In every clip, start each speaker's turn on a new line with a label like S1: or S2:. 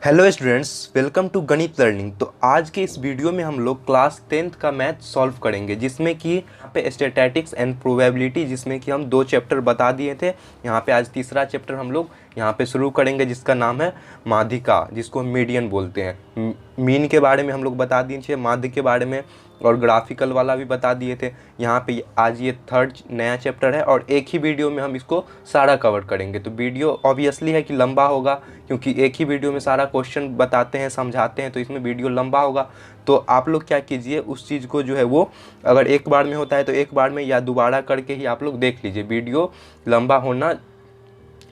S1: Hello students, welcome to गणित learning. तो आज के इस वीडियो में हम लोग क्लास 10th का मैथ सॉल्व करेंगे, जिसमें कि यहाँ पे स्टैटिस्टिक्स एंड प्रोबेबिलिटी, जिसमें कि हम 2 चैप्टर बता दिए थे। यहाँ पे आज तीसरा चैप्टर हम लोग यहाँ पे शुरू करेंगे, जिसका नाम है माध्यिका, जिसको हम मीडियन बोलते हैं। मीन के बारे में हम लोग बता दिए थे, माध्य के बारे में और ग्राफिकल वाला भी बता दिए थे। यहाँ पे आज ये थर्ड नया चैप्टर है और एक ही वीडियो में हम इसको सारा कवर करेंगे। तो वीडियो ऑब्वियसली है कि लंबा होगा, क्योंकि एक ही वीडियो में सारा क्वेश्चन बताते हैं, समझाते हैं, तो इसमें वीडियो लंबा होगा। तो आप लोग क्या कीजिए, उस चीज़ को जो है वो अगर एक बार में होता है तो एक बार में या दोबारा करके ही आप लोग देख लीजिए। वीडियो लंबा होना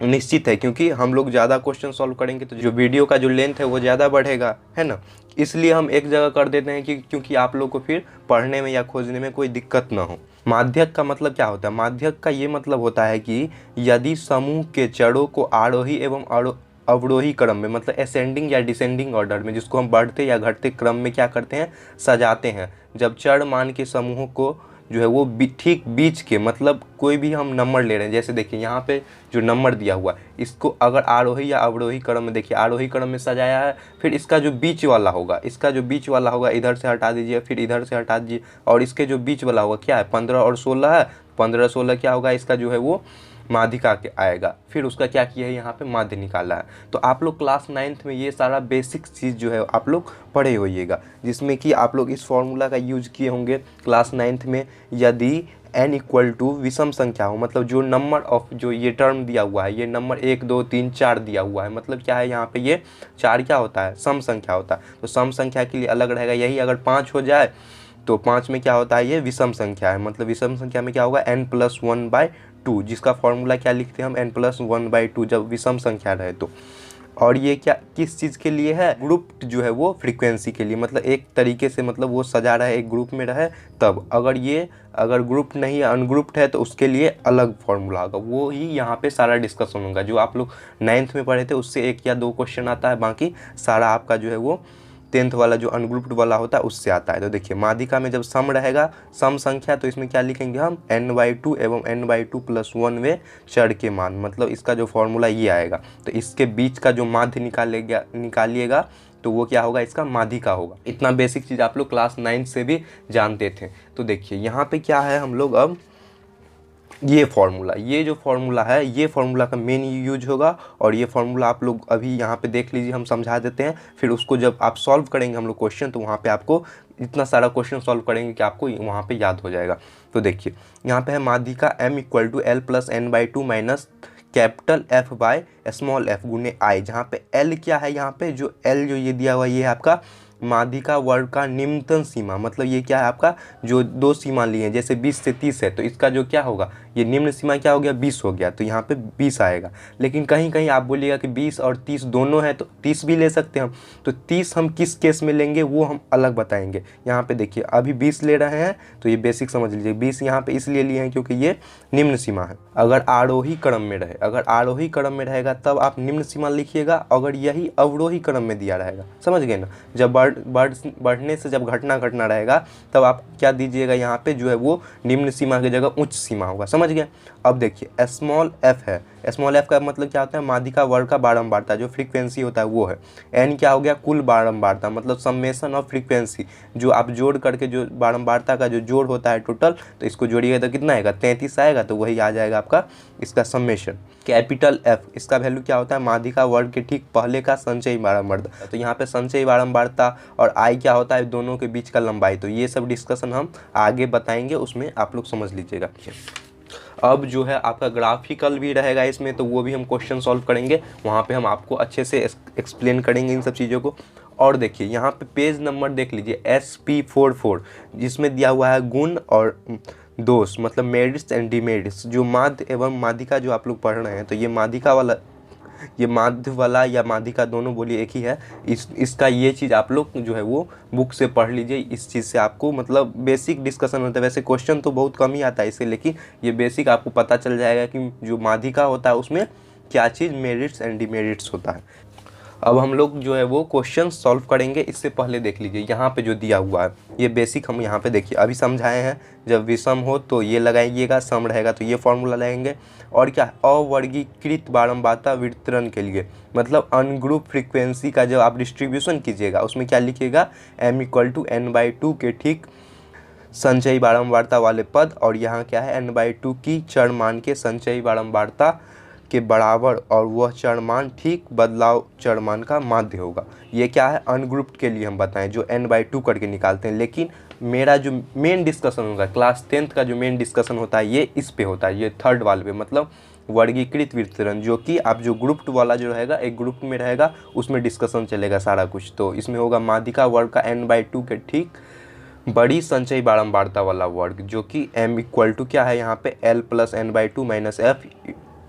S1: निश्चित है, क्योंकि हम लोग ज़्यादा क्वेश्चन सॉल्व करेंगे तो जो वीडियो का जो लेंथ है वो ज़्यादा बढ़ेगा, है ना। इसलिए हम एक जगह कर देते हैं कि क्योंकि आप लोग को फिर पढ़ने में या खोजने में कोई दिक्कत ना हो। माध्यक का मतलब क्या होता है? माध्यक का ये मतलब होता है कि यदि समूह के चरों को आरोही एवं अवरोही क्रम में, मतलब असेंडिंग या डिसेंडिंग ऑर्डर में, जिसको हम बढ़ते या घटते क्रम में क्या करते हैं, सजाते हैं। जब चर मान के समूहों को जो है वो ठीक बीच के, मतलब कोई भी हम नंबर ले रहे हैं, जैसे देखिए यहाँ पे जो नंबर दिया हुआ है, इसको अगर आरोही या अवरोही क्रम में, देखिए आरोही क्रम में सजाया है, फिर इसका जो बीच वाला होगा, इधर से हटा दीजिए, फिर इधर से हटा दीजिए, और इसके जो बीच वाला होगा क्या है, 15 और 16 है। 15 16 क्या होगा, इसका जो है वो माध्यिका के आएगा। फिर उसका क्या किया है, यहाँ पे माध्य निकाला है। तो आप लोग क्लास 9th में ये सारा बेसिक चीज़ जो है आप लोग पढ़े होइएगा, जिसमें कि आप लोग इस फॉर्मूला का यूज किए होंगे क्लास 9th में। यदि n इक्वल टू विषम संख्या हो, मतलब जो नंबर ऑफ, जो ये टर्म दिया हुआ है, ये नंबर 1 2 3 4 दिया हुआ है, मतलब क्या है, यहाँ पे ये 4 क्या होता है, सम संख्या होता है। तो सम संख्या के लिए अलग रहेगा। यही अगर 5 हो जाए तो 5 में क्या होता है, ये विषम संख्या है। मतलब विषम संख्या में क्या होगा, n+1/2, जिसका फॉर्मूला क्या लिखते हैं हम, n+1/2, जब विषम संख्या रहे तो। और ये क्या किस चीज़ के लिए है, ग्रुप जो है वो फ्रीक्वेंसी के लिए, मतलब एक तरीके से, मतलब वो सजा रहा है एक ग्रुप में रहे तब। अगर ग्रुप नहीं है, अनग्रुप्ड है, तो उसके लिए अलग फॉर्मूला होगा। वो ही यहाँ पे सारा डिस्कशन होगा। जो आप लोग 9th में पढ़े थे उससे 1 या 2 क्वेश्चन आता है, बाकी सारा आपका जो है वो 10th वाला जो अनग्रुप्ड वाला होता है उससे आता है। तो देखिए माध्यिका में जब सम रहेगा, सम संख्या, तो इसमें क्या लिखेंगे हम, n/2 एवं n/2+1 वे चर के मान, मतलब इसका जो फॉर्मूला ये आएगा। तो इसके बीच का जो माध्य निकालिएगा तो वो क्या होगा, इसका माध्यिका होगा। इतना बेसिक चीज़ आप लोग क्लास 9 से भी जानते थे। तो देखिए यहाँ पे क्या है, हम लोग अब ये जो फार्मूला है, ये फार्मूला का मेन यूज होगा। और ये फार्मूला आप लोग अभी यहाँ पे देख लीजिए, हम समझा देते हैं। फिर उसको जब आप सॉल्व करेंगे हम लोग क्वेश्चन, तो वहाँ पे आपको इतना सारा क्वेश्चन सॉल्व करेंगे कि आपको वहाँ पे याद हो जाएगा। तो देखिए यहाँ पे है माध्यिका m = l+n/2 minus capital F by small f गुने I, जहाँ पे L क्या है, यहाँ पे जो L जो ये दिया हुआ है, ये है आपका माध्यिका वर्ग का निम्नतम सीमा। मतलब ये क्या है, आपका जो 2 सीमा लिए हैं, जैसे 20 से 30 है, तो इसका जो क्या होगा, ये निम्न सीमा क्या हो गया, 20 हो गया, तो यहाँ पे 20 आएगा। लेकिन कहीं कहीं आप बोलिएगा कि 20 और 30 दोनों है, तो 30 भी ले सकते हैं हम। तो 30 हम किस केस में लेंगे वो हम अलग बताएंगे। यहाँ पे देखिए अभी 20 ले रहे हैं, तो ये बेसिक समझ लीजिए। 20 यहाँ पे इसलिए लिए हैं क्योंकि ये निम्न सीमा है। अगर आरोही क्रम में रहेगा तब आप निम्न सीमा लिखिएगा। अगर यही अवरोही क्रम में दिया रहेगा, समझ गए ना, जब बढ़ने से जब घटना रहेगा, तब आप क्या दीजिएगा, यहाँ पे जो है वो निम्न सीमा की जगह उच्च सीमा होगा। समझ गए। अब देखिए स्मॉल f है, स्मॉल f का मतलब क्या होता है, माध्यिका वर्ग का बारंबारता, जो फ्रीक्वेंसी होता है वो है। n क्या हो गया, कुल बारंबारता, मतलब समेशन ऑफ फ्रीक्वेंसी, जो आप जोड़ करके जो बारंबारता का जो जोड़ होता है टोटल, तो इसको जोड़िएगा तो कितना आएगा, 33 आएगा। तो वही आ जाएगा आपका इसका समेशन। कैपिटल F, इसका वैल्यू क्या होता है, माध्यिका वर्ग के ठीक पहले का संचयी बारंबारता। तो यहाँ पे संचयी बारंबारता और I क्या होता है, दोनों के बीच का लंबाई। तो ये सब डिस्कशन हम आगे बताएंगे, उसमें आप लोग समझ लीजिएगा। अब जो है आपका ग्राफिकल भी रहेगा इसमें, तो वो भी हम क्वेश्चन सॉल्व करेंगे, वहाँ पे हम आपको अच्छे से एक्सप्लेन करेंगे इन सब चीज़ों को। और देखिए यहाँ पे पेज नंबर देख लीजिए SP44, जिसमें दिया हुआ है गुण और दोष, मतलब मेरिट्स एंड डिमेरिट्स। जो माध्य एवं माध्यिका जो आप लोग पढ़ रहे हैं, तो ये माध्य वाला या माध्यिका दोनों बोलिए एक ही है। इसका ये चीज़ आप लोग जो है वो बुक से पढ़ लीजिए। इस चीज़ से आपको मतलब बेसिक डिस्कशन होता है। वैसे क्वेश्चन तो बहुत कम ही आता है इससे, लेकिन ये बेसिक आपको पता चल जाएगा कि जो माध्यिका होता है उसमें क्या चीज़ मेरिट्स एंड डिमेरिट्स होता है। अब हम लोग जो है वो क्वेश्चन सॉल्व करेंगे। इससे पहले देख लीजिए यहाँ पे जो दिया हुआ है ये बेसिक हम यहाँ पे देखिए अभी समझाए हैं। जब विषम हो तो ये लगाइएगा, सम रहेगा तो ये फॉर्मूला लगाएंगे। और क्या, अवर्गीकृत बारंबारता वितरण के लिए मतलब अनग्रुप फ्रीक्वेंसी का जब आप डिस्ट्रीब्यूशन कीजिएगा उसमें क्या लिखिएगा, m=n/2 के ठीक संचयी बारंबारता वाले पद, और यहाँ क्या है n/2 की चरमान के संचयी बारंबारता के बराबर, और वह चरमान ठीक बदलाव चरमान का माध्य होगा। ये क्या है, अनग्रुप्ड के लिए हम बताएं जो n/2 करके निकालते हैं। लेकिन मेरा जो मेन डिस्कशन होगा क्लास 10th का जो मेन डिस्कशन होता है ये इस पे होता है, ये थर्ड वाले पे, मतलब वर्गीकृत वितरण, जो कि आप जो ग्रुप्ड वाला जो रहेगा एक ग्रुप में रहेगा उसमें डिस्कशन चलेगा सारा कुछ। तो इसमें होगा माध्यिका वर्ग का n/2 के ठीक बड़ी संचयी बारंबारता वाला वर्ग, जो कि m= क्या है यहाँ पे l+n/2 - f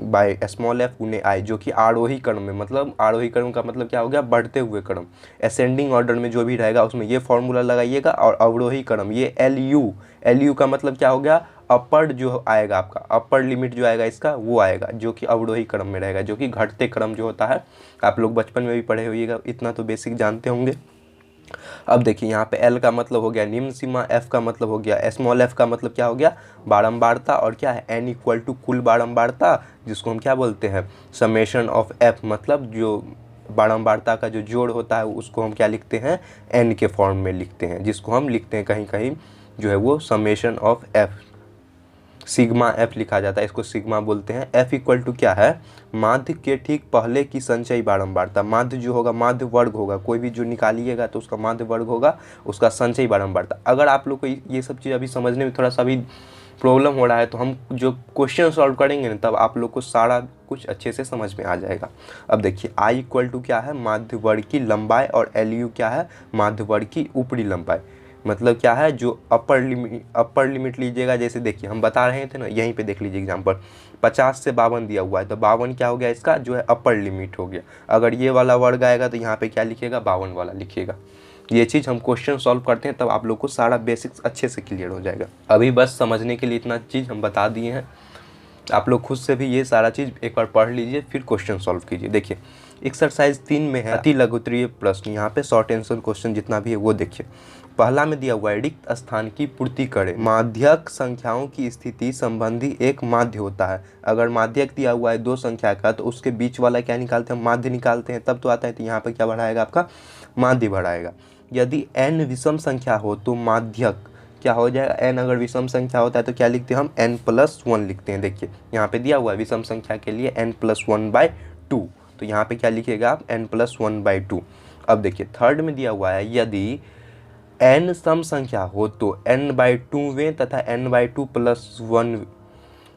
S1: by small f गुने i, जो कि आरोही क्रम में, मतलब आरोही क्रम का मतलब क्या हो गया, बढ़ते हुए क्रम, असेंडिंग ऑर्डर में जो भी रहेगा उसमें ये फॉर्मूला लगाइएगा। और अवरोही क्रम ये LU का मतलब क्या हो गया, अपर जो आएगा आपका, अपर लिमिट जो आएगा इसका वो आएगा, जो कि अवरोही क्रम में रहेगा, जो कि घटते क्रम जो होता है। आप लोग बचपन में भी पढ़े होइएगा, इतना तो बेसिक जानते होंगे। अब देखिए यहाँ पे L का मतलब हो गया निम्न सीमा, F का मतलब हो गया, स्मॉल f का मतलब क्या हो गया, बारंबारता, और क्या है n= कुल बारंबारता, जिसको हम क्या बोलते हैं, समेशन ऑफ f, मतलब जो बारंबारता का जो जोड़ होता है उसको हम क्या लिखते हैं, n के फॉर्म में लिखते हैं, जिसको हम लिखते हैं कहीं कहीं जो है वो summation of f, sigma f लिखा जाता है, इसको सिग्मा बोलते हैं। F= क्या है, माध्य के ठीक पहले की संचयी बारंबारता, माध्य जो होगा माध्य वर्ग होगा, कोई भी जो निकालिएगा तो उसका माध्य वर्ग होगा, उसका संचयी बारंबारता। अगर आप लोग को ये सब चीज़ अभी समझने में थोड़ा सा भी प्रॉब्लम हो रहा है तो हम जो क्वेश्चन सॉल्व करेंगे ना तब आप लोग को सारा कुछ अच्छे से समझ में आ जाएगा। अब देखिए I= क्या है, माध्य वर्ग की लंबाई, और LU क्या है, माध्य वर्ग की ऊपरी लंबाई। मतलब क्या है, जो अपर लिमिट लीजिएगा, जैसे देखिए हम बता रहे थे ना, यहीं पे देख लीजिए एग्जांपल 50 से 52 दिया हुआ है, तो 52 क्या हो गया, इसका जो है अपर लिमिट हो गया। अगर ये वाला वर्ग आएगा तो यहाँ पे क्या लिखिएगा, 52 वाला लिखिएगा। ये चीज़ हम क्वेश्चन सॉल्व करते हैं तब आप लोग को सारा बेसिक्स अच्छे से क्लियर हो जाएगा। अभी बस समझने के लिए इतना चीज़ हम बता दिए हैं, आप लोग खुद से भी ये सारा चीज़ एक बार पढ़ लीजिए फिर क्वेश्चन सॉल्व कीजिए। देखिए एक्सरसाइज 3 में है अति लघुत्तरीय प्रश्न, यहाँ पे शॉर्ट आंसर क्वेश्चन जितना भी है वो देखिए। पहला में दिया हुआ है रिक्त स्थान की पूर्ति करें, माध्यक संख्याओं की स्थिति संबंधी एक माध्य होता है। अगर माध्यक दिया हुआ है 2 संख्या का तो उसके बीच वाला क्या निकालते हैं, माध्य निकालते हैं, तब तो आता है। तो यहाँ पे क्या बढ़ाएगा, आपका माध्य बढ़ाएगा। यदि n विषम संख्या हो तो माध्यक क्या हो जाएगा, n अगर विषम संख्या होता है तो क्या लिखते हैं हम, n+1 लिखते हैं। देखिए यहाँ पे दिया हुआ है विषम संख्या के लिए n+1/2, तो यहाँ पे क्या लिखिएगा आप, n+1/2। अब देखिए थर्ड में दिया हुआ है यदि n सम संख्या हो तो n/2वें तथा n/2+1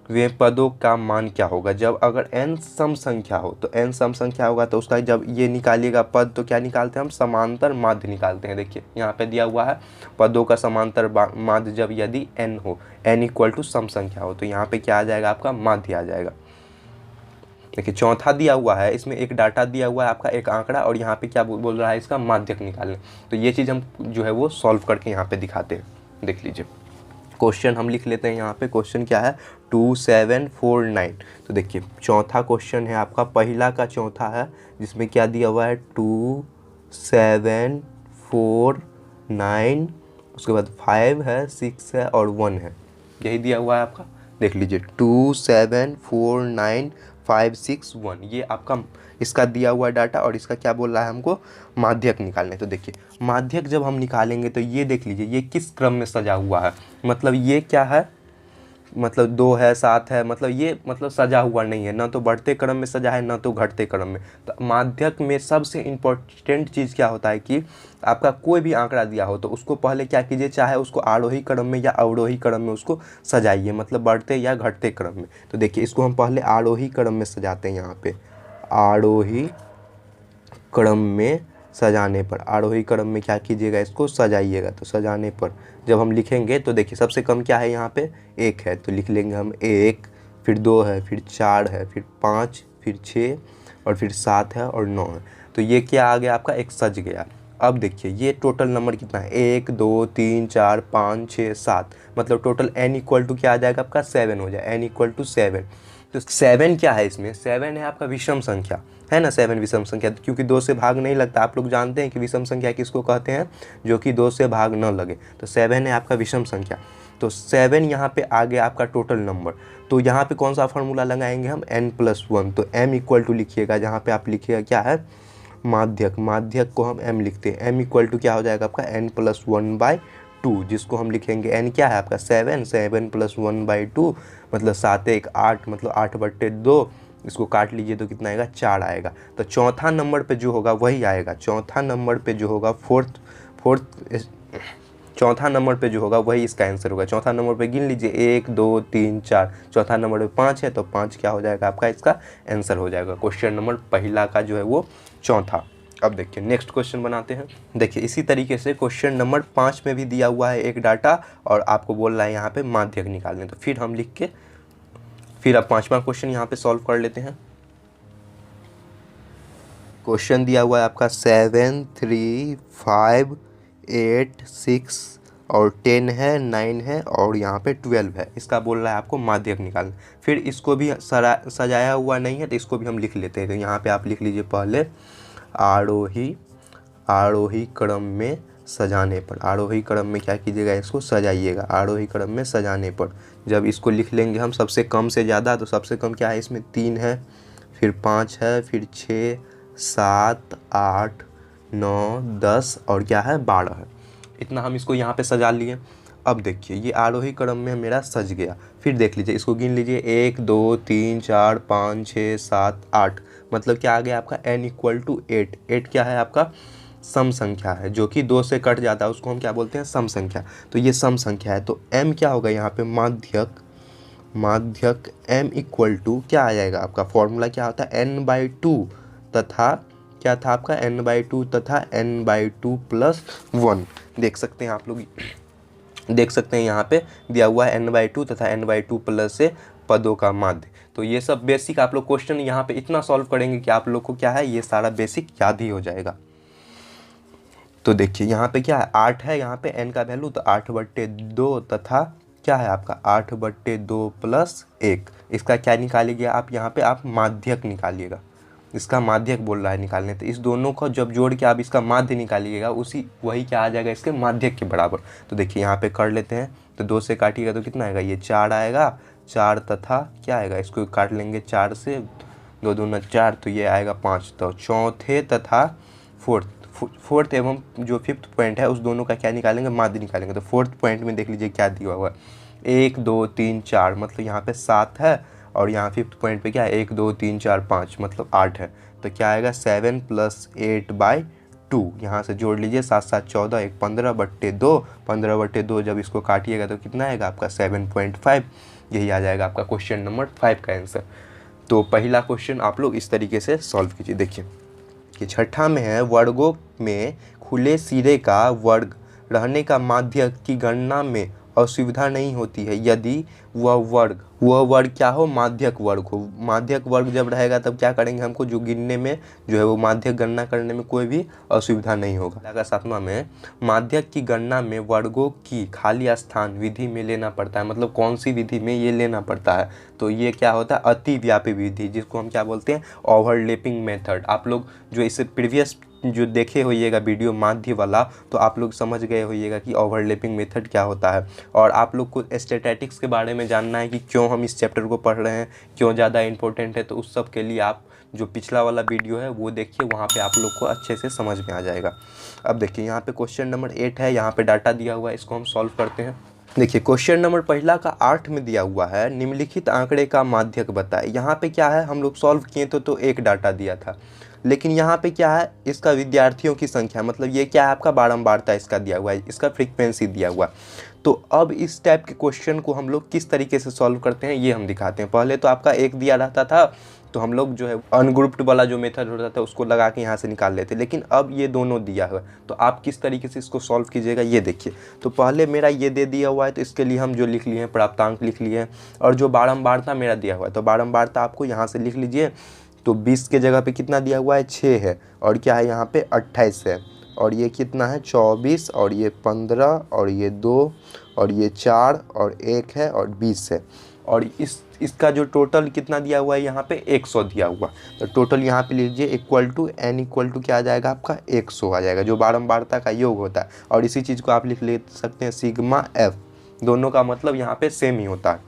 S1: वे पदों का मान क्या होगा। जब अगर n सम संख्या हो तो n सम संख्या होगा तो उसका जब ये निकालिएगा पद तो क्या निकालते हैं हम, समांतर माध्य निकालते हैं। देखिए यहाँ पे दिया हुआ है पदों का समांतर माध्य जब यदि n हो, n= सम संख्या हो, तो यहाँ पे क्या आ जाएगा, आपका माध्य आ जाएगा। देखिए चौथा दिया हुआ है, इसमें एक डाटा दिया हुआ है आपका, एक आंकड़ा, और यहाँ पे क्या बोल रहा है, इसका माध्यक निकालने। तो ये चीज़ हम जो है वो सॉल्व करके यहाँ पे दिखाते हैं। देख लीजिए क्वेश्चन हम लिख लेते हैं यहाँ पे। क्वेश्चन क्या है, 2749। तो देखिए चौथा क्वेश्चन है आपका, पहला का चौथा है, जिसमें क्या दिया हुआ है 2749, उसके बाद 5 है, 6 है और 1 है, यही दिया हुआ है आपका। देख लीजिए 2749 5 6 1, ये आपका इसका दिया हुआ डाटा, और इसका क्या बोल रहा है हमको, माध्यक निकालने। तो देखिए माध्यक जब हम निकालेंगे तो ये देख लीजिए ये किस क्रम में सजा हुआ है, मतलब ये क्या है, मतलब 2 है 7 है, मतलब ये मतलब सजा हुआ नहीं है, ना तो बढ़ते क्रम में सजा है ना तो घटते क्रम में। तो माध्यक में सबसे इम्पोर्टेंट चीज़ क्या होता है कि आपका कोई भी आंकड़ा दिया हो तो उसको पहले क्या कीजिए, चाहे उसको आरोही क्रम में या अवरोही क्रम में उसको सजाइए, मतलब बढ़ते या घटते क्रम में। तो देखिए इसको हम पहले आरोही क्रम में सजाते हैं। यहाँ पे आरोही क्रम में सजाने पर, आरोही क्रम में क्या कीजिएगा, इसको सजाइएगा। तो सजाने पर जब हम लिखेंगे तो देखिए सबसे कम क्या है, यहाँ पे 1 है, तो लिख लेंगे हम 1, फिर 2 है, फिर 4 है, फिर 5, फिर 6 और फिर 7 है और 9 है। तो ये क्या आ गया आपका, एक सज गया। अब देखिए ये टोटल नंबर कितना है, 1 2 3 4 5 6 7, मतलब टोटल n= क्या आ जाएगा आपका, 7 हो जाए, n= 7। तो 7 क्या है इसमें, 7 है आपका विषम संख्या, है ना। 7 विषम संख्या, क्योंकि 2 से भाग नहीं लगता। आप लोग जानते हैं कि विषम संख्या किसको कहते हैं, जो कि 2 से भाग न लगे। तो 7 है आपका विषम संख्या। तो 7 यहाँ पे आ गया आपका टोटल नंबर। तो यहाँ पे कौन सा फार्मूला लगाएंगे हम, n+1। तो m इक्वल टू लिखिएगा, जहाँ पे आप लिखिएगा क्या है, माध्यक। माध्यक को हम m लिखते हैं। m इक्वल टू क्या हो जाएगा आपका n+1/2, जिसको हम लिखेंगे n क्या है आपका 7, 7 + 1/2 मतलब 7 1 8 मतलब 8/2। इसको काट लीजिए तो कितना आएगा, 4 आएगा। तो चौथा नंबर पे जो होगा वही आएगा। चौथा नंबर पे जो होगा चौथा नंबर पे जो होगा वही इसका आंसर होगा। चौथा नंबर पे गिन लीजिए 1 2 3 4, चौथा नंबर पे 5 है, तो 5 क्या हो जाएगा आपका, इसका आंसर हो जाएगा। क्वेश्चन नंबर पहला का जो है वो चौथा। अब देखिए नेक्स्ट क्वेश्चन बनाते हैं। देखिए इसी तरीके से क्वेश्चन नंबर 5 में भी दिया हुआ है एक डाटा, और आपको बोल रहा है यहाँ पे माध्यक निकालने। तो फिर हम लिख के फिर अब 5वां क्वेश्चन यहाँ पे सॉल्व कर लेते हैं। क्वेश्चन दिया हुआ है आपका 7 3 5 8 6 और 10 है, 9 है और यहाँ पे 12 है। इसका बोल रहा है आपको माध्यक निकालना। फिर इसको भी सजाया हुआ नहीं है, तो इसको भी हम लिख लेते हैं। तो यहाँ पे आप लिख लीजिए पहले आरोही क्रम में सजाने पर। आरोही क्रम में क्या कीजिएगा, इसको सजाइएगा। आरोही क्रम में सजाने पर जब इसको लिख लेंगे हम सबसे कम से ज़्यादा, तो सबसे कम क्या है इसमें 3 है, फिर 5 है, फिर 6 7 8 9 10 और क्या है 12 है। इतना हम इसको यहाँ पे सजा लिए। अब देखिए ये आरोही क्रम में मेरा सज गया। फिर देख लीजिए, इसको गिन लीजिए 1 2 3 4 5 6 7 8 मतलब क्या आ गया आपका n = 8। 8 क्या है आपका सम संख्या है, जो कि 2 से कट जाता है, उसको हम क्या बोलते हैं, सम संख्या। तो ये सम संख्या है। तो m क्या होगा यहाँ पे, माध्यक m = क्या आ जाएगा आपका, फॉर्मूला क्या होता है n/2 तथा क्या था आपका n/2 तथा n/2 + 1। देख सकते हैं आप लोग, देख सकते हैं यहाँ पे दिया हुआ है n/2 तथा n/2 प्लस से पदों का माध्य। तो ये सब बेसिक आप लोग क्वेश्चन यहाँ पे इतना सॉल्व करेंगे कि आप लोग को क्या है, ये सारा बेसिक याद ही हो जाएगा। तो देखिए यहाँ पे क्या है, 8 है यहाँ पे n का वैल्यू, तो 8/2 तथा क्या है आपका 8/2 + 1। इसका क्या निकालिएगा आप, यहाँ पे आप माध्यक निकालिएगा। इसका माध्यक बोल रहा है निकालने, तो इस दोनों को जब जोड़ के आप इसका माध्य निकालिएगा, वही क्या आ जाएगा इसके माध्यक के बराबर। तो देखिए यहाँ पे कर लेते हैं। तो 2 से काटिएगा तो कितना आएगा, ये 4 आएगा। 4 तथा क्या आएगा, इसको काट लेंगे 4 से, 2 दूना 4, तो ये आएगा 5। तो चौथे तथा फोर्थ एवं जो 5th पॉइंट है उस दोनों का क्या निकालेंगे, माध्य निकालेंगे। तो 4th पॉइंट में देख लीजिए क्या दिया हुआ है, 1 2 3 4 मतलब यहाँ पे 7 है, और यहाँ 5th पॉइंट पे क्या है 1 2 3 4 5 मतलब 8 है। तो क्या आएगा 7 + 8/2। यहाँ से जोड़ लीजिए 7 7 14, 1 15/2, 15/2 जब इसको काटिएगा तो कितना आएगा आपका 7.5। यही आ जाएगा आपका क्वेश्चन नंबर 5 का आंसर। तो पहला क्वेश्चन आप लोग इस तरीके से सॉल्व कीजिए। देखिए कि छठा में है, वर्गों में खुले सिरे का वर्ग रहने का माध्यक की गणना में असुविधा नहीं होती है यदि वह वर्ग क्या हो, माध्यक वर्ग हो। माध्यक वर्ग जब रहेगा तब क्या करेंगे, हमको जो गिनने में जो है वो माध्यक गणना करने में कोई भी असुविधा नहीं होगा। 7वां में, माध्यक की गणना में वर्गों की खाली स्थान विधि में लेना पड़ता है। मतलब कौन सी विधि में ये लेना पड़ता है, तो ये क्या होता है अतिव्यापी विधि, जिसको हम क्या बोलते हैं ओवरलैपिंग मेथड। आप लोग जो इससे प्रीवियस जो देखे होइएगा वीडियो माध्य वाला, तो आप लोग समझ गए होइएगा कि ओवरलैपिंग मेथड क्या होता है। और आप लोग को स्टैटिस्टिक्स के बारे में जानना है कि क्यों हम इस चैप्टर को पढ़ रहे हैं, क्यों ज़्यादा इंपॉर्टेंट है, तो उस सब के लिए आप जो पिछला वाला वीडियो है वो देखिए, वहाँ पे आप लोग को अच्छे से समझ में आ जाएगा। अब देखिए यहाँ पे क्वेश्चन नंबर 8 है, यहाँ पे डाटा दिया हुआ है, इसको हम सॉल्व करते हैं। देखिए क्वेश्चन नंबर पहला का 8 में दिया हुआ है, निम्नलिखित आंकड़े का माध्यक बताए। यहाँ पे क्या है, हम लोग सॉल्व किए तो एक डाटा दिया था, लेकिन यहाँ पे क्या है, इसका विद्यार्थियों की संख्या, मतलब ये क्या है आपका बारंबारता इसका दिया हुआ है, इसका फ्रीक्वेंसी दिया हुआ है। तो अब इस टाइप के क्वेश्चन को हम लोग किस तरीके से सॉल्व करते हैं ये हम दिखाते हैं। पहले तो आपका एक दिया रहता था, तो हम लोग जो है अनग्रुप्ड वाला जो मेथड होता था उसको लगा के यहाँ से निकाल लेते, लेकिन अब ये दोनों दिया हुआ है, तो आप किस तरीके से इसको सॉल्व कीजिएगा ये देखिए। तो पहले मेरा ये दे दिया हुआ है, तो इसके लिए हम जो लिख लिए हैं प्राप्तांक लिख लिए हैं, और जो बारंबारता मेरा दिया हुआ है, तो बारंबारता आपको यहाँ से लिख लीजिए। तो 20 के जगह पे कितना दिया हुआ है 6 है, और क्या है यहाँ पे 28 है, और ये कितना है 24, और ये 15, और ये 2, और ये 4 और 1 है, और 20 है। और इसका जो टोटल कितना दिया हुआ है यहाँ पे 100 दिया हुआ। तो टोटल यहाँ पे लीजिए equal to n equal to क्या आ जाएगा आपका 100 आ जाएगा, जो बारंबारता का योग होता है। और इसी चीज़ को आप लिख ले सकते हैं सिग्मा f, दोनों का मतलब यहाँ पे सेम ही होता है।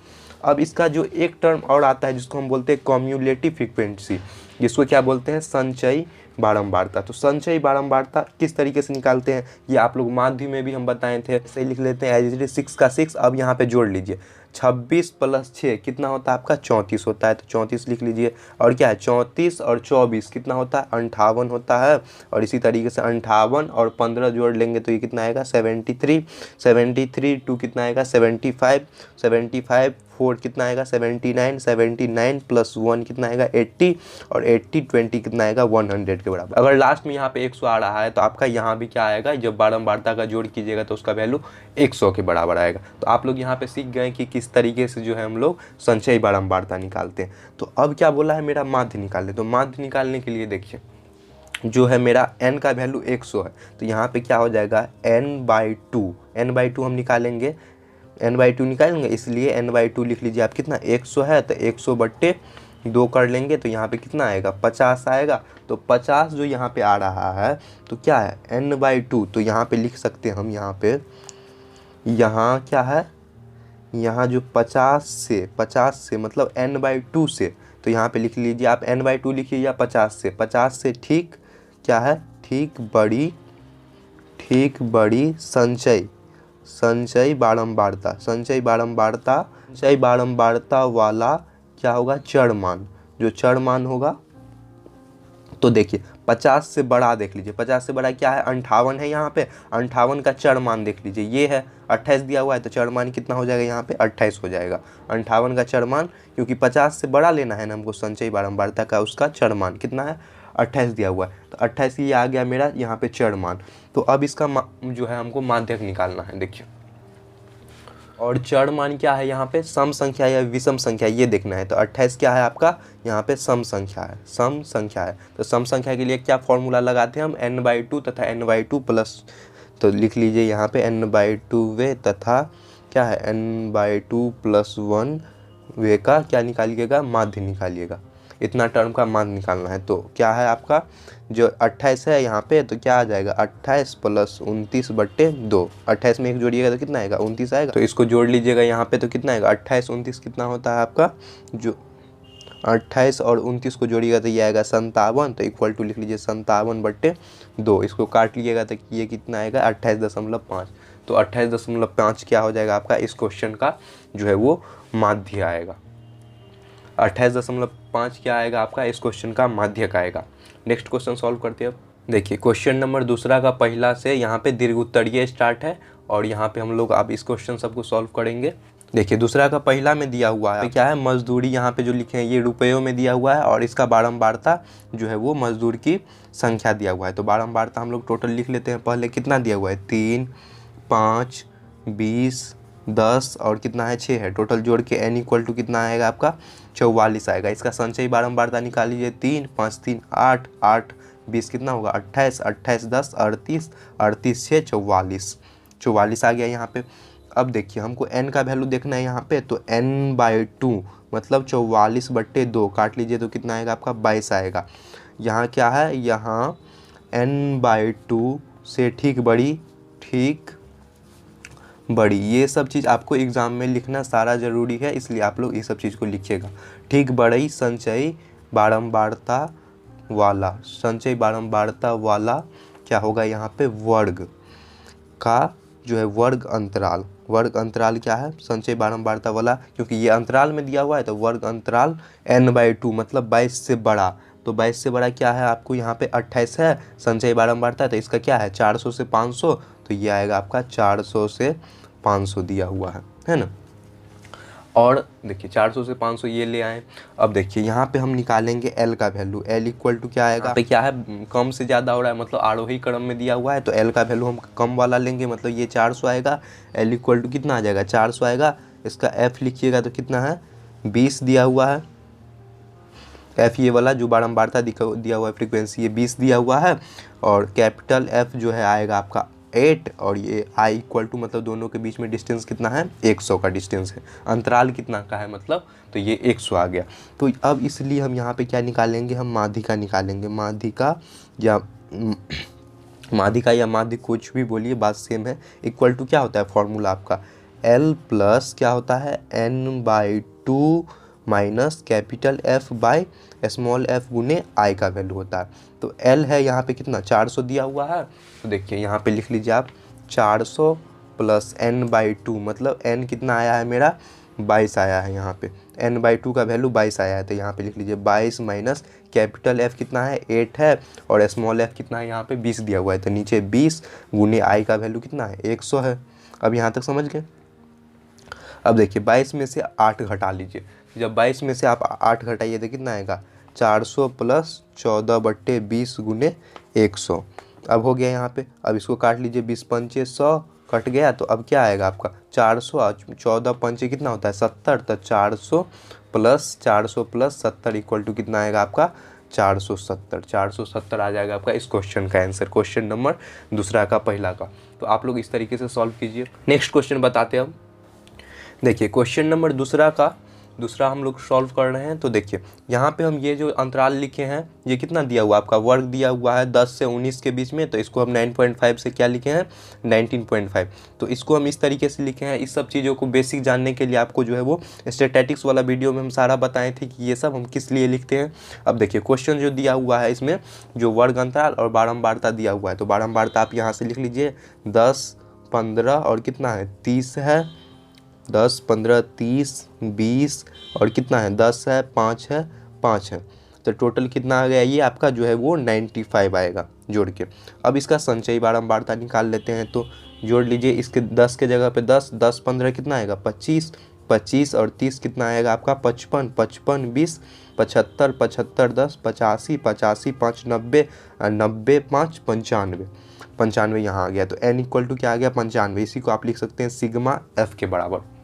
S1: अब इसका जो एक टर्म और आता है जिसको हम बोलते हैं कम्युलेटिव फ्रीक्वेंसी, जिसको क्या बोलते हैं संचयी बारंबारता। तो संचयी बारंबारता किस तरीके से निकालते हैं ये आप लोग माध्य में भी हम बताए थे, ऐसे लिख लेते हैं एज इट इज 6 का 6। अब यहाँ पे जोड़ लीजिए 26 + 6 कितना होता है आपका 34 होता है, तो 34 लिख लीजिए। और क्या है 34 और 24 कितना होता है 58 होता है। और इसी तरीके से 58 और 15 जोड़ लेंगे तो ये कितना आएगा 73, 73 2 कितना आएगा 75, 75 4 कितना आएगा 79, 79 + 1 कितना आएगा 80, और 80 20 कितना आएगा 100 के बराबर। अगर लास्ट में यहाँ पे 100 आ रहा है तो आपका यहाँ भी क्या आएगा, जब बारंबारता का जोड़ कीजिएगा तो उसका वैल्यू 100 के बराबर आएगा। तो आप लोग यहाँ पे सीख गए कि किस तरीके से जो है हम लोग संचयी बारंबारता निकालते हैं। तो अब क्या बोला है मेरा माध्य निकालने, तो माध्य निकालने के लिए देखिए जो है मेरा n का वैल्यू 100 है, तो यहाँ पे क्या हो जाएगा n/2, n/2 हम निकालेंगे, n/2 निकालेंगे, इसलिए n/2 लिख लीजिए आप कितना 100 है, तो 100/2 कर लेंगे तो यहाँ पे कितना आएगा 50 आएगा। तो 50 जो यहाँ पे आ रहा है तो क्या है n/2, तो यहाँ पे लिख सकते हैं हम यहाँ पे, यहाँ क्या है, यहाँ जो 50 से मतलब n/2 से, तो यहाँ पे लिख लीजिए आप n/2 लिखिए या 50 से ठीक क्या है ठीक बड़ी संचयी बारंबारता वाला क्या होगा चर मान, जो चर मान होगा। तो देखिए 50 से बड़ा देख लीजिए, 50 से बड़ा क्या है 58 है, यहाँ पे 58 का चर मान देख लीजिए, ये है 28 दिया हुआ है, तो चर मान कितना हो जाएगा यहाँ पे 28 हो जाएगा 58 का चर मान, क्योंकि 50 से बड़ा लेना है ना हमको संचयी बारंबारता का, उसका चर मान कितना है 28 दिया हुआ है, तो 28 ये आ गया मेरा यहाँ पे चर मान। तो अब इसका जो है हमको माध्यक निकालना है देखिए, और चर मान क्या है यहाँ पे सम संख्या या विषम संख्या ये देखना है। तो 28 क्या है आपका यहाँ पे सम संख्या है, तो सम संख्या के लिए क्या फॉर्मूला लगाते हैं हम n/2 तथा n/2 प्लस, तो लिख लीजिए यहाँ पे n/2 वे तथा क्या है n/2 + 1 वे का क्या निकालिएगा माध्य निकालिएगा, इतना टर्म का मान निकालना है। तो क्या है आपका जो 28 है यहाँ पे, तो क्या आ जाएगा 28 + 29/2, 28 में एक जोड़िएगा तो कितना आएगा 29 आएगा, तो इसको जोड़ लीजिएगा यहाँ पे तो कितना आएगा 28 29 कितना होता है आपका, जो 28 और 29 को जोड़िएगा तो ये आएगा 57, तो इक्वल टू लिख लीजिए 57/2, इसको काट लीजिएगा तो ये कितना आएगा 28.5, तो 28.5 क्या हो जाएगा आपका इस क्वेश्चन का जो है वो माध्य आएगा। 28.5 क्या आएगा आपका इस क्वेश्चन का माध्यक आएगा। नेक्स्ट क्वेश्चन सॉल्व करते हैं। अब देखिए क्वेश्चन नंबर दूसरा का पहला से यहाँ पे दीर्घ उत्तरीय स्टार्ट है, और यहाँ पे हम लोग अब इस क्वेश्चन सबको सॉल्व करेंगे। देखिए दूसरा का पहला में दिया हुआ है क्या है मजदूरी, यहाँ पे जो लिखे हैं ये रुपयों में दिया हुआ है, और इसका बारंबारता जो है वो मजदूर की संख्या दिया हुआ है। तो बारंबारता हम लोग टोटल लिख लेते हैं, पहले कितना दिया हुआ है 3 5 20 10 और कितना है 6 है, टोटल जोड़ के n इक्वल टू कितना आएगा आपका 44 आएगा। इसका संचयी बारंबारता निकाल लीजिए 3 5 3 8 8 20 कितना होगा 28 28 10 38 38 6 44 आ गया यहाँ पे। अब देखिए हमको n का वैल्यू देखना है यहाँ पे, तो n/2 मतलब 44/2 काट लीजिए तो कितना आएगा आपका 22 आएगा। यहाँ क्या है यहाँ n/2 से ठीक बड़ी ये सब चीज़ आपको एग्ज़ाम में लिखना सारा ज़रूरी है, इसलिए आप लोग ये सब चीज़ को लिखिएगा। ठीक बड़ी संचयी बारंबारता वाला क्या होगा यहाँ पे वर्ग का जो है वर्ग अंतराल क्या है संचयी बारंबारता वाला, क्योंकि ये अंतराल में दिया हुआ है तो वर्ग अंतराल n/2 मतलब 22 से बड़ा। तो 22 से बड़ा क्या है आपको यहाँ पे 28 है संचयी बारंबारता, तो इसका क्या है 400 से 500, तो ये आएगा आपका 400 से 500 दिया हुआ है ना। और देखिए 400 से 500 ये ले आए। अब देखिए यहाँ पे हम निकालेंगे L का वैल्यू, L इक्वल टू क्या आएगा पे क्या है कम से ज़्यादा हो रहा है, मतलब आरोही क्रम में दिया हुआ है, तो L का वैल्यू हम कम वाला लेंगे, मतलब ये 400 आएगा। L इक्वल टू कितना आ जाएगा 400 आएगा। इसका F लिखिएगा तो कितना है 20 दिया हुआ है, F ये वाला जो बारंबारता दिया हुआ है फ्रीक्वेंसी ये 20 दिया हुआ है, और कैपिटल F जो है आएगा आपका 8 और ये i इक्वल टू मतलब दोनों के बीच में डिस्टेंस कितना है 100 का डिस्टेंस है, अंतराल कितना का है मतलब, तो ये 100 आ गया। तो अब इसलिए हम यहाँ पे क्या निकालेंगे, हम माध्यिका निकालेंगे। माध्यिका या माध्यिक कुछ भी बोलिए, बात सेम है। इक्वल टू क्या होता है फॉर्मूला आपका, L प्लस क्या होता है n/2 minus capital F by small f गुने i का वैल्यू होता है। तो L है यहाँ पे कितना 400 दिया हुआ है, तो देखिए यहाँ पे लिख लीजिए आप 400 प्लस n/2 मतलब n कितना आया है मेरा 22 आया है। यहाँ पे n/2 का वैल्यू 22 आया है, तो यहाँ पे लिख लीजिए 22 माइनस कैपिटल F कितना है 8 है और स्मॉल f कितना है यहाँ पे 20 दिया हुआ है, तो नीचे 20 गुने i का वैल्यू कितना है 100 है। अब यहाँ तक समझ गए। अब देखिए 22 में से 8 घटा लीजिए, जब 22 में से आप 8 घटाइए तो कितना आएगा 400 प्लस 14/20 गुने 100। अब हो गया यहाँ पे, अब इसको काट लीजिए 20 पंचे 100 कट गया, तो अब क्या आएगा आपका 400 और 14 पंचे कितना होता है 70, तो 400 प्लस 70 इक्वल टू कितना आएगा आपका 470 आ जाएगा आपका इस क्वेश्चन का आंसर, क्वेश्चन नंबर दूसरा का पहला का। तो आप लोग इस तरीके से सॉल्व कीजिए। नेक्स्ट क्वेश्चन बताते हैं हम। देखिए क्वेश्चन नंबर दूसरा हम लोग सॉल्व कर रहे हैं। तो देखिए यहाँ पे हम ये जो अंतराल लिखे हैं ये कितना दिया हुआ आपका वर्ग दिया हुआ है 10 से 19 के बीच में, तो इसको हम 9.5 से क्या लिखे हैं 19.5। तो इसको हम इस तरीके से लिखे हैं। इस सब चीज़ों को बेसिक जानने के लिए आपको जो है वो स्टैटिस्टिक्स वाला वीडियो में हम सारा बताए थे कि ये सब हम किस लिए लिखते हैं। अब देखिए क्वेश्चन जो दिया हुआ है इसमें जो वर्ग अंतराल और बारंबारता दिया हुआ है, तो बारंबारता आप यहाँ से लिख लीजिए 10, 15 और कितना है 30 है, 10, 15, 30, 20 और कितना है 10 है 5 है 5 है, तो टोटल कितना आ गया ये आपका जो है वो 95 आएगा जोड़ के। अब इसका संचयी बारंबारता निकाल लेते हैं, तो जोड़ लीजिए इसके 10 के जगह पे 10, 10, 15 कितना आएगा 25, 25 और 30 कितना आएगा आपका 55, 55, 20, 75, 75, 10, 85, 85, 5, 90, 90, 5, 95, 95 यहाँ आ गया। तो n इक्वल टू क्या आ गया 95। इसी को आप लिख सकते हैं सिग्मा f के बराबर।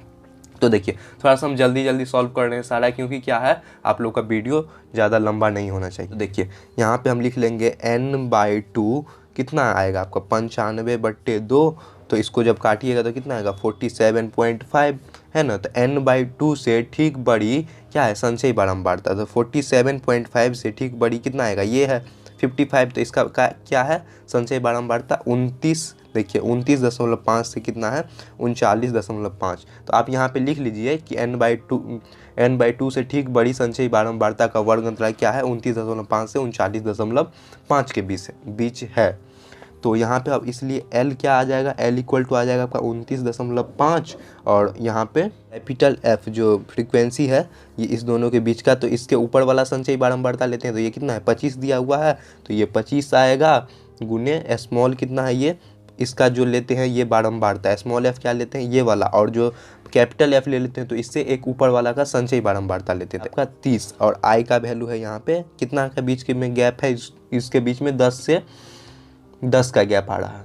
S1: तो देखिए थोड़ा सा हम जल्दी जल्दी सॉल्व कर रहे हैं सारा, क्योंकि क्या है आप लोग का वीडियो ज़्यादा लंबा नहीं होना चाहिए। तो देखिए यहाँ पे हम लिख लेंगे n/2 कितना आएगा आपका 95/2, तो इसको जब काटिएगा तो कितना आएगा 47.5 है ना। तो n/2 से ठीक बड़ी क्या है संचयी बारंबारता, तो 47.5 से ठीक बड़ी कितना आएगा ये है 55, तो इसका क्या है संचयी बारंबारता 29। देखिए 29.5 से कितना है 39.5। तो आप यहाँ पे लिख लीजिए कि n/2 से ठीक बड़ी संचयी बारंबारता का वर्ग अंतराल क्या है 29.5 से 39.5 के बीच है। तो यहाँ पे अब इसलिए L क्या आ जाएगा, L इक्वल टू आ जाएगा आपका 29.5 और यहाँ पे कैपिटल F जो फ्रीक्वेंसी है ये इस दोनों के बीच का, तो इसके ऊपर वाला संचयी बारंबारता लेते हैं तो ये कितना है 25 दिया हुआ है, तो ये 25 आएगा गुने स्मॉल कितना है ये इसका जो लेते हैं ये बारंबारता, स्मॉल f क्या लेते हैं ये वाला, और जो कैपिटल F ले लेते हैं तो इससे एक ऊपर वाला का संचयी बारंबारता लेते हैं आपका 30, और i का वैल्यू है यहाँ पे कितना का बीच के में गैप है इसके बीच में 10 से 10 का गैप आ रहा है,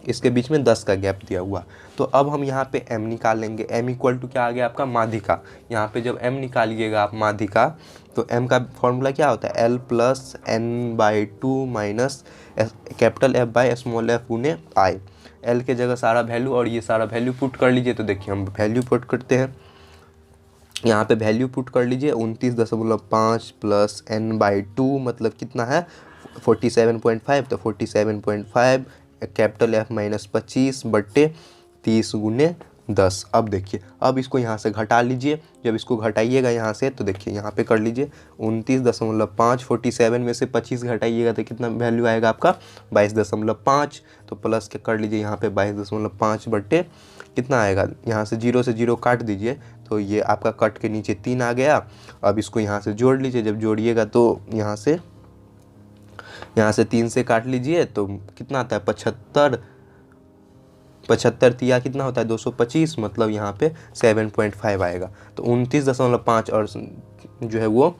S1: इसके बीच में 10 का गैप दिया हुआ। तो अब हम यहाँ पे m निकाल लेंगे। m इक्वल टू क्या आ गया आपका माध्यिका। यहाँ पे जब m निकालिएगा आप माध्यिका तो m का फॉर्मूला क्या होता है L plus n/2 minus capital F by small f गुने i। L के जगह सारा वैल्यू और ये सारा वैल्यू पुट कर लीजिए। तो देखिए हम वैल्यू पुट करते हैं, यहाँ पे वैल्यू पुट कर लीजिए 29.5 प्लस n/2 मतलब कितना है 47.5, तो 47.5 कैपिटल F माइनस 25/30 गुने 10। अब देखिए अब इसको यहाँ से घटा लीजिए, जब इसको घटाइएगा यहाँ से तो देखिए यहाँ पे कर लीजिए 29.5, 47 में से 25 घटाइएगा तो कितना वैल्यू आएगा आपका 22.5, तो प्लस के कर लीजिए यहाँ पे 22.5 बट्टे कितना आएगा, यहाँ से 0 से 0 काट दीजिए तो ये आपका कट के नीचे 3 आ गया। अब इसको यहाँ से जोड़ लीजिए, जब जोड़िएगा तो यहाँ से 3 से काट लीजिए तो कितना आता है 75 तिया कितना होता है 225, मतलब यहाँ पे 7.5 आएगा। तो 29.5 और जो है वो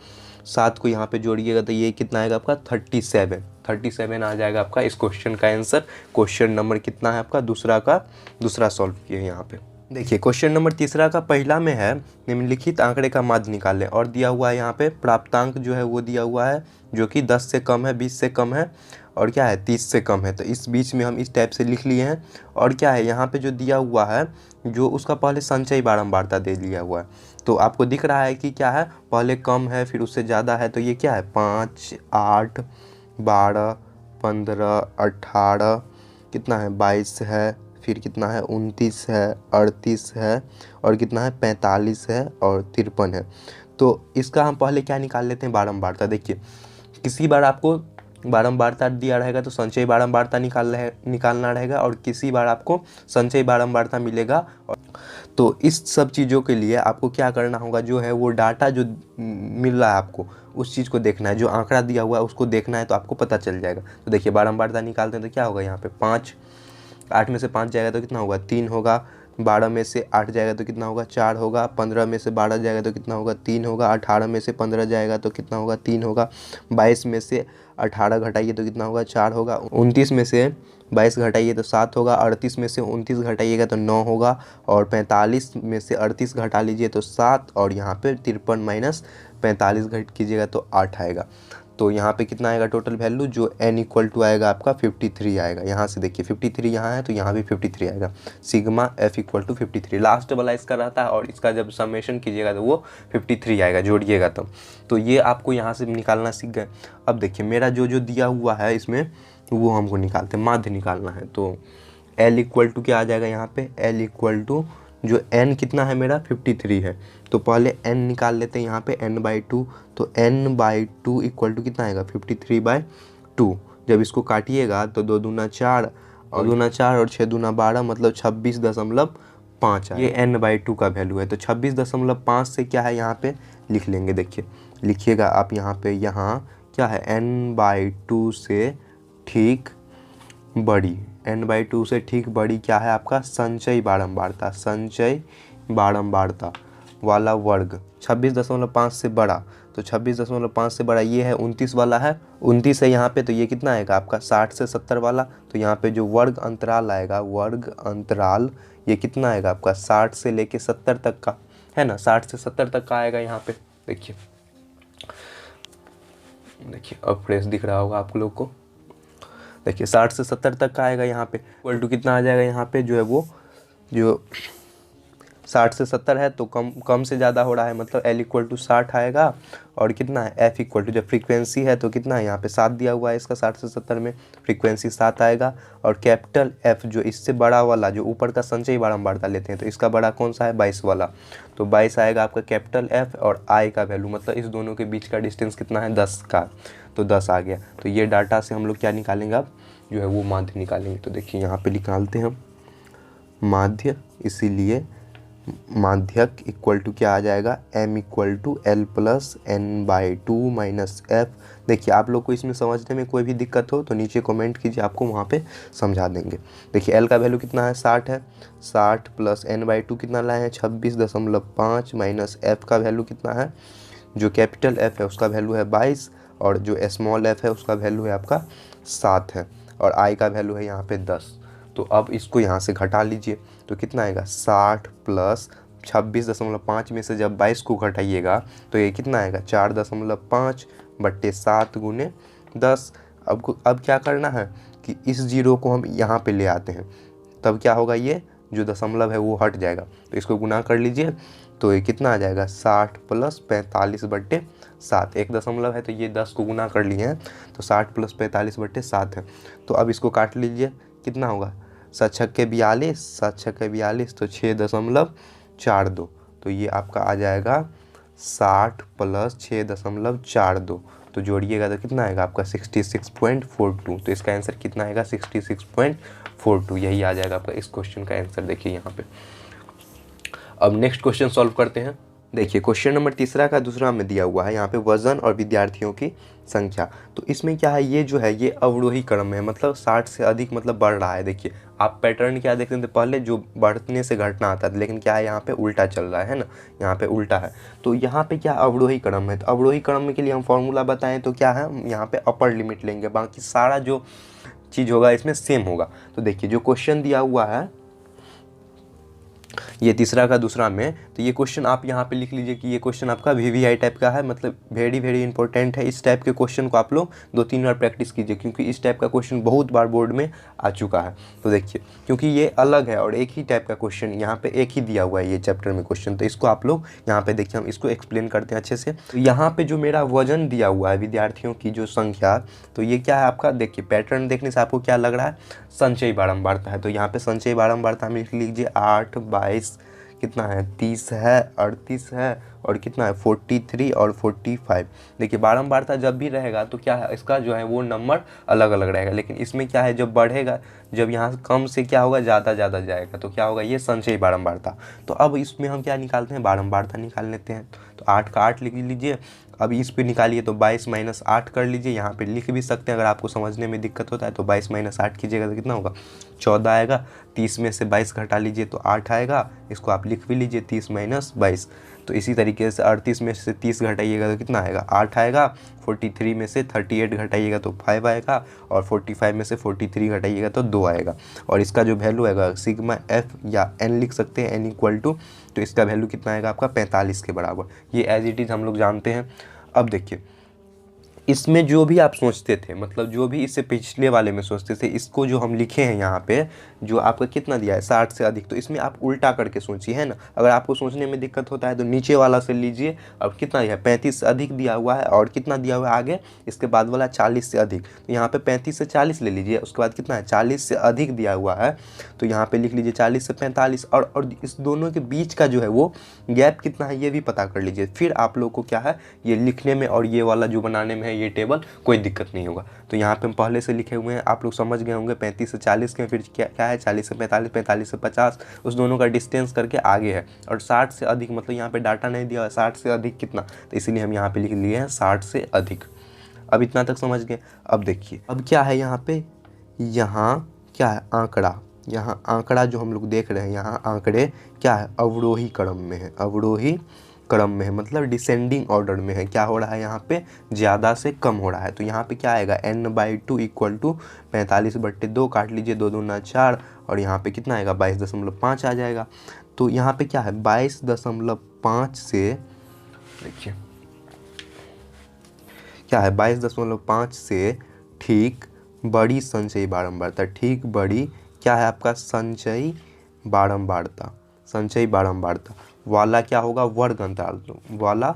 S1: 7 को यहाँ पे जोड़िएगा तो ये कितना आएगा आपका 37 आ जाएगा आपका इस क्वेश्चन का आंसर। क्वेश्चन नंबर कितना है आपका दूसरा सॉल्व किए यहाँ पे। देखिए क्वेश्चन नंबर तीसरा का पहला में है निम्नलिखित आंकड़े का माध्य निकाल लें, और दिया हुआ है यहाँ पे प्राप्तांक जो है वो दिया हुआ है जो कि 10 से कम है 20 से कम है और क्या है 30 से कम है। तो इस बीच में हम इस टाइप से लिख लिए हैं। और क्या है यहाँ पे जो दिया हुआ है जो उसका पहले संचयी बारंबारता दे दिया हुआ है। तो आपको दिख रहा है कि क्या है, पहले कम है फिर उससे ज़्यादा है। तो ये क्या है 5, 8, 12, 15, 18, कितना है 22 है, फिर कितना है 29 है, 38 है, और कितना है 45 है, और 53 है। तो इसका हम पहले क्या निकाल लेते हैं, बारंबारता। देखिए किसी बार आपको बारंबारता दिया रहेगा तो संचयी बारंबारता निकालना रहेगा, और किसी बार आपको संचयी बारंबारता मिलेगा। तो इस सब चीज़ों के लिए आपको क्या करना होगा, जो है वो डाटा जो मिल रहा है आपको उस चीज़ को देखना है, जो आंकड़ा दिया हुआ है उसको देखना है, तो आपको पता चल जाएगा। तो देखिए बारंबारता निकालते हैं तो क्या होगा यहाँ पे 5, 8 में से 5 जाएगा तो कितना होगा 3 होगा, 12 में से 8 जाएगा तो कितना होगा 4 होगा, 15 में से 12 जाएगा तो कितना होगा 3 होगा, 18 में से 15 जाएगा तो कितना होगा 3 होगा, 22 में से 18 घटाइए तो कितना होगा 4 होगा, 29 में से 22 घटाइए तो 7 होगा, 38 में से 29 घटाइएगा तो 9 होगा, और 45 में से 38 घटा लीजिए तो 7, और यहाँ पे 53 माइनस 45 घट कीजिएगा तो 8 आएगा। तो यहाँ पे कितना आएगा टोटल वैल्यू, जो n इक्वल टू आएगा आपका 53 आएगा। यहाँ से देखिए 53 यहाँ है तो यहाँ भी 53 आएगा। Sigma f equal to 53 last वाला इसका रहता है, और इसका जब समेशन कीजिएगा तो वो 53 आएगा, जोड़िएगा तब। तो ये आपको यहाँ से निकालना सीख गए। अब देखिए मेरा जो जो दिया हुआ है इसमें वो हमको निकालते हैं, माध्य निकालना है। तो l इक्वल टू क्या आ जाएगा यहाँ पे, l इक्वल टू जो n कितना है मेरा 53 है, तो पहले n निकाल लेते हैं यहाँ पे n/2। तो n/2 इक्वल टू कितना आएगा 53/2। जब इसको काटिएगा तो 2 दूना 4 और 2 दूना 4 और 6 दूना 12 मतलब 26.5 है। ये n/2 का वैल्यू है। तो 26.5 से क्या है यहाँ पे लिख लेंगे। देखिए लिखिएगा आप यहाँ पे, यहाँ क्या है n/2 से ठीक बड़ी, n/2 से ठीक बड़ी क्या है आपका संचयी बारंबारता, संचयी बारंबारता वाला वर्ग 26.5 से बड़ा। तो 26.5 से बड़ा ये है 29 वाला है, 29 है यहाँ पे, तो ये कितना आएगा आपका 60 से 70 वाला। तो यहाँ पे जो वर्ग अंतराल आएगा, वर्ग अंतराल ये कितना आएगा आपका 60 से लेके 70 तक का है ना, 60 से 70 तक का आएगा यहाँ पे। देखिए देखिए अब फ्रेश दिख रहा होगा आप लोग को। देखिए 60 से 70 तक का आएगा यहाँ पे। इक्वल टू कितना आ जाएगा यहाँ पे, जो है वो जो 60 से 70 है तो कम से ज़्यादा हो रहा है, मतलब l इक्वल टू 60 आएगा। और कितना है f इक्वल टू, जब फ्रीक्वेंसी है तो कितना है यहाँ पे 7 दिया हुआ है इसका, 60 से 70 में फ्रीक्वेंसी 7 आएगा। और कैपिटल F जो इससे बड़ा वाला, जो ऊपर का संचयी बारंबारता लेते हैं, तो इसका बड़ा कौन सा है 22 वाला, तो 22 आएगा आपका कैपिटल F। और I का वैल्यू मतलब इस दोनों के बीच का डिस्टेंस कितना है 10 का, तो 10 आ गया। तो ये डाटा से हम लोग क्या निकालेंगे, अब जो है वो माध्य निकालेंगे। तो देखिए यहाँ पे निकालते हैं हम माध्य, इसीलिए माध्यक इक्वल टू क्या आ जाएगा m equal to l plus n/2 minus f। देखिए आप लोग को इसमें समझने में कोई भी दिक्कत हो तो नीचे कमेंट कीजिए, आपको वहाँ पे समझा देंगे। देखिए l का वैल्यू कितना है 60 है, 60 प्लस n/2 कितना लाए हैं 26.5 माइनस f का वैल्यू कितना है, जो कैपिटल F है उसका वैल्यू है 22, और जो स्मॉल f है उसका वैल्यू है आपका 7 है, और I का वैल्यू है यहाँ पे 10। तो अब इसको यहाँ से घटा लीजिए तो कितना आएगा 60 प्लस 26.5 में से जब 22 को घटाइएगा तो ये कितना आएगा 4.5 बट्टे 7 गुने 10। अब क्या करना है कि इस जीरो को हम यहाँ पे ले आते हैं, तब क्या होगा ये जो दशमलव है वो हट जाएगा। तो इसको गुना कर लीजिए तो ये कितना आ जाएगा 60 प्लस 45 बट्टे 7, एक दशमलव है तो ये 10 को गुना कर लिए हैं, तो 60 प्लस 45 बट्टे 7 है। तो अब इसको काट लीजिए, कितना होगा 7 छक्के 42, 7 छक्के 42 तो 6.42, तो ये आपका आ जाएगा 60 प्लस 6.42। तो जोड़िएगा तो कितना आएगा आपका 66.42। तो इसका आंसर कितना आएगा 66.42, यही आ जाएगा आपका इस क्वेश्चन का आंसर। देखिए यहाँ पे अब नेक्स्ट क्वेश्चन सॉल्व करते हैं। देखिए क्वेश्चन नंबर तीसरा का दूसरा में दिया हुआ है यहाँ पे वजन और विद्यार्थियों की संख्या। तो इसमें क्या है, ये जो है ये अवरोही क्रम में, मतलब 60 से अधिक मतलब बढ़ रहा है। देखिए आप पैटर्न क्या देखते थे, पहले जो बढ़ने से घटना आता था, लेकिन क्या है यहाँ पे उल्टा चल रहा है ना, यहाँ पे उल्टा है। तो यहाँ पे क्या अवरोही क्रम है, तो अवरोही क्रम के लिए हम फॉर्मूला बताएं तो क्या है, यहाँ पे अपर लिमिट लेंगे, बाकी सारा जो चीज़ होगा इसमें सेम होगा। तो देखिए जो क्वेश्चन दिया हुआ है ये तीसरा का दूसरा में। तो ये क्वेश्चन आप यहाँ पे लिख लीजिए कि ये क्वेश्चन आपका वीवीआई टाइप का है, मतलब वेरी वेरी इंपॉर्टेंट है। इस टाइप के क्वेश्चन को आप लोग 2-3 बार प्रैक्टिस कीजिए, क्योंकि इस टाइप का क्वेश्चन बहुत बार बोर्ड में आ चुका है। तो देखिए, क्योंकि ये अलग है और एक ही टाइप का क्वेश्चन यहाँ पे एक ही दिया हुआ है ये चैप्टर में क्वेश्चन, तो इसको आप लोग यहाँ पे देखिए, हम इसको एक्सप्लेन करते हैं अच्छे से। तो यहाँ पे जो मेरा वजन दिया हुआ है विद्यार्थियों की जो संख्या, तो ये क्या है आपका, देखिए पैटर्न देखने से आपको क्या लग रहा है, संचयी बारंबारता है। तो यहाँ पे संचयी बारंबारता में लिख लीजिए 8, 22 कितना है, 30 है, 38 है और कितना है 43 और 45। देखिए बारंबारता जब भी रहेगा तो क्या है, इसका जो है वो नंबर अलग अलग रहेगा, लेकिन इसमें क्या है, जब बढ़ेगा, जब यहाँ से कम से क्या होगा, ज़्यादा जाएगा, तो क्या होगा, ये संचयी बारंबारता। तो अब इसमें हम क्या निकालते हैं, बारंबारता निकाल लेते हैं। तो 8 का 8 लिख लीजिए। अब इस पे निकालिए तो 22 - 8 कर लीजिए। यहाँ पे लिख भी सकते हैं, अगर आपको समझने में दिक्कत होता है तो 22 - 8 कीजिएगा तो कितना होगा, 14 आएगा। 30 में से 22 घटा लीजिए तो 8 आएगा। इसको आप लिख भी लीजिए 30 - 22। तो इसी तरीके से 38 में से 30 घटाइएगा तो कितना आएगा, 8 आएगा। 43 में से 38 घटाइएगा तो 5 आएगा और 45 में से 43 घटाइएगा तो 2 आएगा। और इसका जो वैल्यू आएगा सिग्मा एफ या एन लिख सकते हैं, एन इक्वल टू, तो इसका वैल्यू कितना आएगा आपका 45 के बराबर। ये एज इट इज़ हम लोग जानते हैं। अब देखिए, इसमें जो भी आप सोचते थे, मतलब जो भी इससे पिछले वाले में सोचते थे, इसको जो हम लिखे हैं यहाँ पे, जो आपका कितना दिया है 60 से अधिक, तो इसमें आप उल्टा करके सोचिए, है ना। अगर आपको सोचने में दिक्कत होता है तो नीचे वाला से लीजिए। अब कितना दिया है, 35 से अधिक दिया हुआ है, और कितना दिया हुआ है आगे, इसके बाद वाला 40 से अधिक। तो यहाँ पे 35 से 40 ले लीजिए, उसके बाद कितना है 40 से अधिक दिया हुआ है, तो यहाँ पे लिख लीजिए 40 से 45। और इस दोनों के बीच का जो है वो गैप कितना है ये भी पता कर लीजिए। फिर आप लोग को क्या है, ये लिखने में और ये वाला जो बनाने में है ये टेबल, कोई दिक्कत नहीं होगा। तो यहाँ पे हम पहले से लिखे हुए हैं, आप लोग समझ गए होंगे। 35 से 40 के फिर क्या है, 40 से 45, 45 से 50, उस दोनों का डिस्टेंस करके आगे है। और 60 से अधिक, मतलब यहाँ पे डाटा नहीं दिया है 60 से अधिक कितना, तो इसीलिए हम यहाँ पे लिख लिए हैं 60 से अधिक। अब इतना तक समझ गए। अब देखिए, अब क्या है यहाँ पे, यहाँ क्या है, आंकड़ा। यहाँ आंकड़ा जो हम लोग देख रहे हैं, यहाँ आंकड़े क्या है, अवरोही क्रम में है, अवरोही क्रम में है, मतलब डिसेंडिंग ऑर्डर में है। क्या हो रहा है यहाँ पे, ज़्यादा से कम हो रहा है। तो यहाँ पे क्या आएगा, n/2 इक्वल टू 45/2, काट लीजिए 2 दूना 4, और यहाँ पे कितना आएगा 22.5 आ जाएगा। तो यहाँ पे क्या है 22.5 से, देखिए क्या है 22.5 से ठीक बड़ी संचयी बारंबारता, ठीक बड़ी क्या है आपका संचयी बारंबारता, संचयी बारंबारता वाला क्या होगा, वर्ग अंतराल, वाला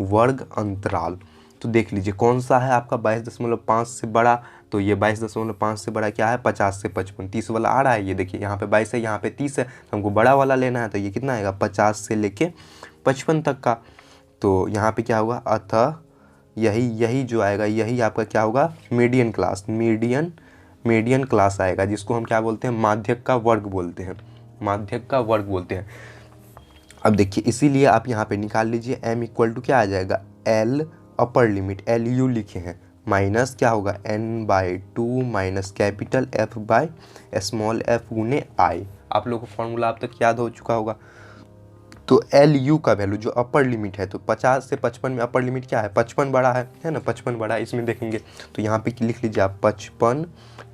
S1: वर्ग अंतराल। तो देख लीजिए कौन सा है आपका 22.5 से बड़ा, तो ये 22.5 से बड़ा क्या है 50 से 55, 30 वाला आ रहा है। ये देखिए यहाँ पे 22 है, यहाँ पे 30 है, तो हमको बड़ा वाला लेना है, तो ये कितना आएगा 50 से लेके 55 तक का। तो यहाँ पे क्या होगा, अतः यही जो आएगा, यही आपका क्या होगा, मीडियन क्लास, मीडियन क्लास आएगा, जिसको हम क्या बोलते हैं, माध्यक का वर्ग बोलते हैं, माध्यक का वर्ग बोलते हैं। अब देखिए, इसीलिए आप यहाँ पे निकाल लीजिए, m इक्वल टू क्या आ जाएगा, l अपर लिमिट LU लिखे हैं, माइनस क्या होगा n/2 minus capital F by small f गुने I। आप लोगों को फॉर्मूला अब तक याद हो चुका होगा। तो LU का वैल्यू जो अपर लिमिट है, तो 50 से 55 में अपर लिमिट क्या है, 55 बड़ा है ना, 55 बड़ा है, इसमें देखेंगे। तो यहाँ पे लिख लीजिए आप 55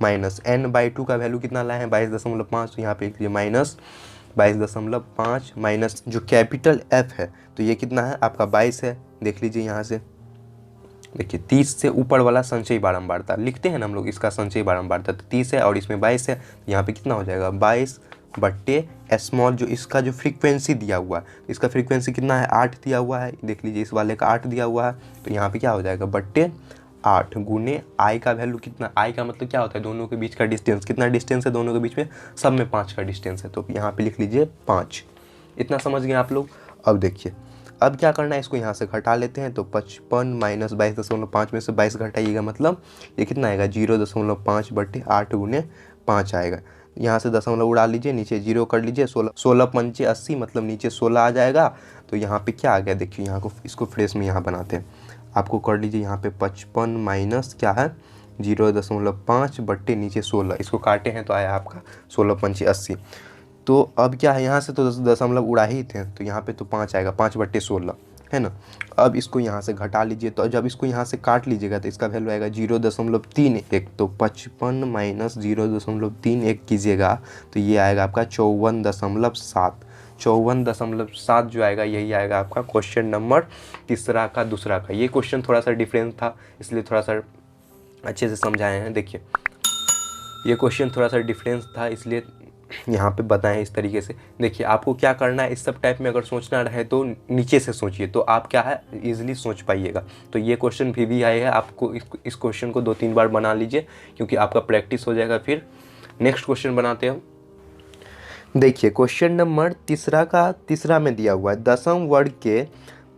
S1: माइनस n/2 का वैल्यू कितना लाए हैं 22.5, तो यहाँ पे लिख लीजिए माइनस 22.5 माइनस जो कैपिटल F है, तो ये कितना है आपका 22 है। देख लीजिए यहाँ से, देखिए 30 से ऊपर वाला संचयी बारंबारता लिखते हैं ना हम लोग, इसका संचयी बारंबारता तो 30 है और इसमें 22 है, यहाँ पे कितना हो जाएगा 22 बट्टे स्मॉल जो इसका जो फ्रीक्वेंसी दिया हुआ है, इसका फ्रीक्वेंसी कितना है 8 दिया हुआ है, देख लीजिए इस वाले का 8 दिया हुआ है, तो यहाँ पे क्या हो जाएगा बट्टे 8 गुने आई का वैल्यू कितना, आई का मतलब क्या होता है दोनों के बीच का डिस्टेंस, कितना डिस्टेंस है दोनों के बीच में, सब में 5 का डिस्टेंस है, तो यहाँ पे लिख लीजिए 5। इतना समझ गए आप लोग। अब देखिए, अब क्या करना है, इसको यहाँ से घटा लेते हैं, तो 55 माइनस 22.5 में से 22 घटाइएगा, मतलब ये कितना आएगा 0.5 बट्टे 8 गुने 5 आएगा। यहाँ से दशमलव उड़ा लीजिए, नीचे 0 कर लीजिए, 16 पंचे 80, मतलब नीचे 16 आ जाएगा। तो यहाँ पे क्या आ गया देखिए, यहाँ को इसको फ्रेश में यहाँ बनाते हैं, आपको कर लीजिए यहाँ पे 55 माइनस क्या है 0.5 बट्टे नीचे 16, इसको काटे हैं तो आया आपका 16 पंचे 80। तो अब क्या है, यहाँ से तो दशमलव उड़ा ही थे, तो यहाँ पे तो 5 आएगा, 5 बट्टे 16 है ना। अब इसको यहाँ से घटा लीजिए, तो जब इसको यहाँ से काट लीजिएगा तो इसका वैल्यू आएगा 0.31, तो 55 माइनस 0.31 कीजिएगा तो ये आएगा आपका 54.7, 54.7 जो आएगा यही आएगा आपका क्वेश्चन नंबर तीसरा का दूसरा का। ये क्वेश्चन थोड़ा सा डिफरेंस था इसलिए थोड़ा सा अच्छे से समझाए हैं। देखिए ये क्वेश्चन थोड़ा सा डिफरेंस था इसलिए यहाँ पे बताएं इस तरीके से। देखिए आपको क्या करना है, इस सब टाइप में अगर सोचना रहे तो नीचे से सोचिए तो आप क्या है इजीली सोच पाइएगा। तो ये क्वेश्चन भी आए हैं, आपको इस क्वेश्चन को 2-3 बार बना लीजिए क्योंकि आपका प्रैक्टिस हो जाएगा। फिर नेक्स्ट क्वेश्चन बनाते हैं। देखिए क्वेश्चन नंबर तीसरा में दिया हुआ है 10वीं वर्ग के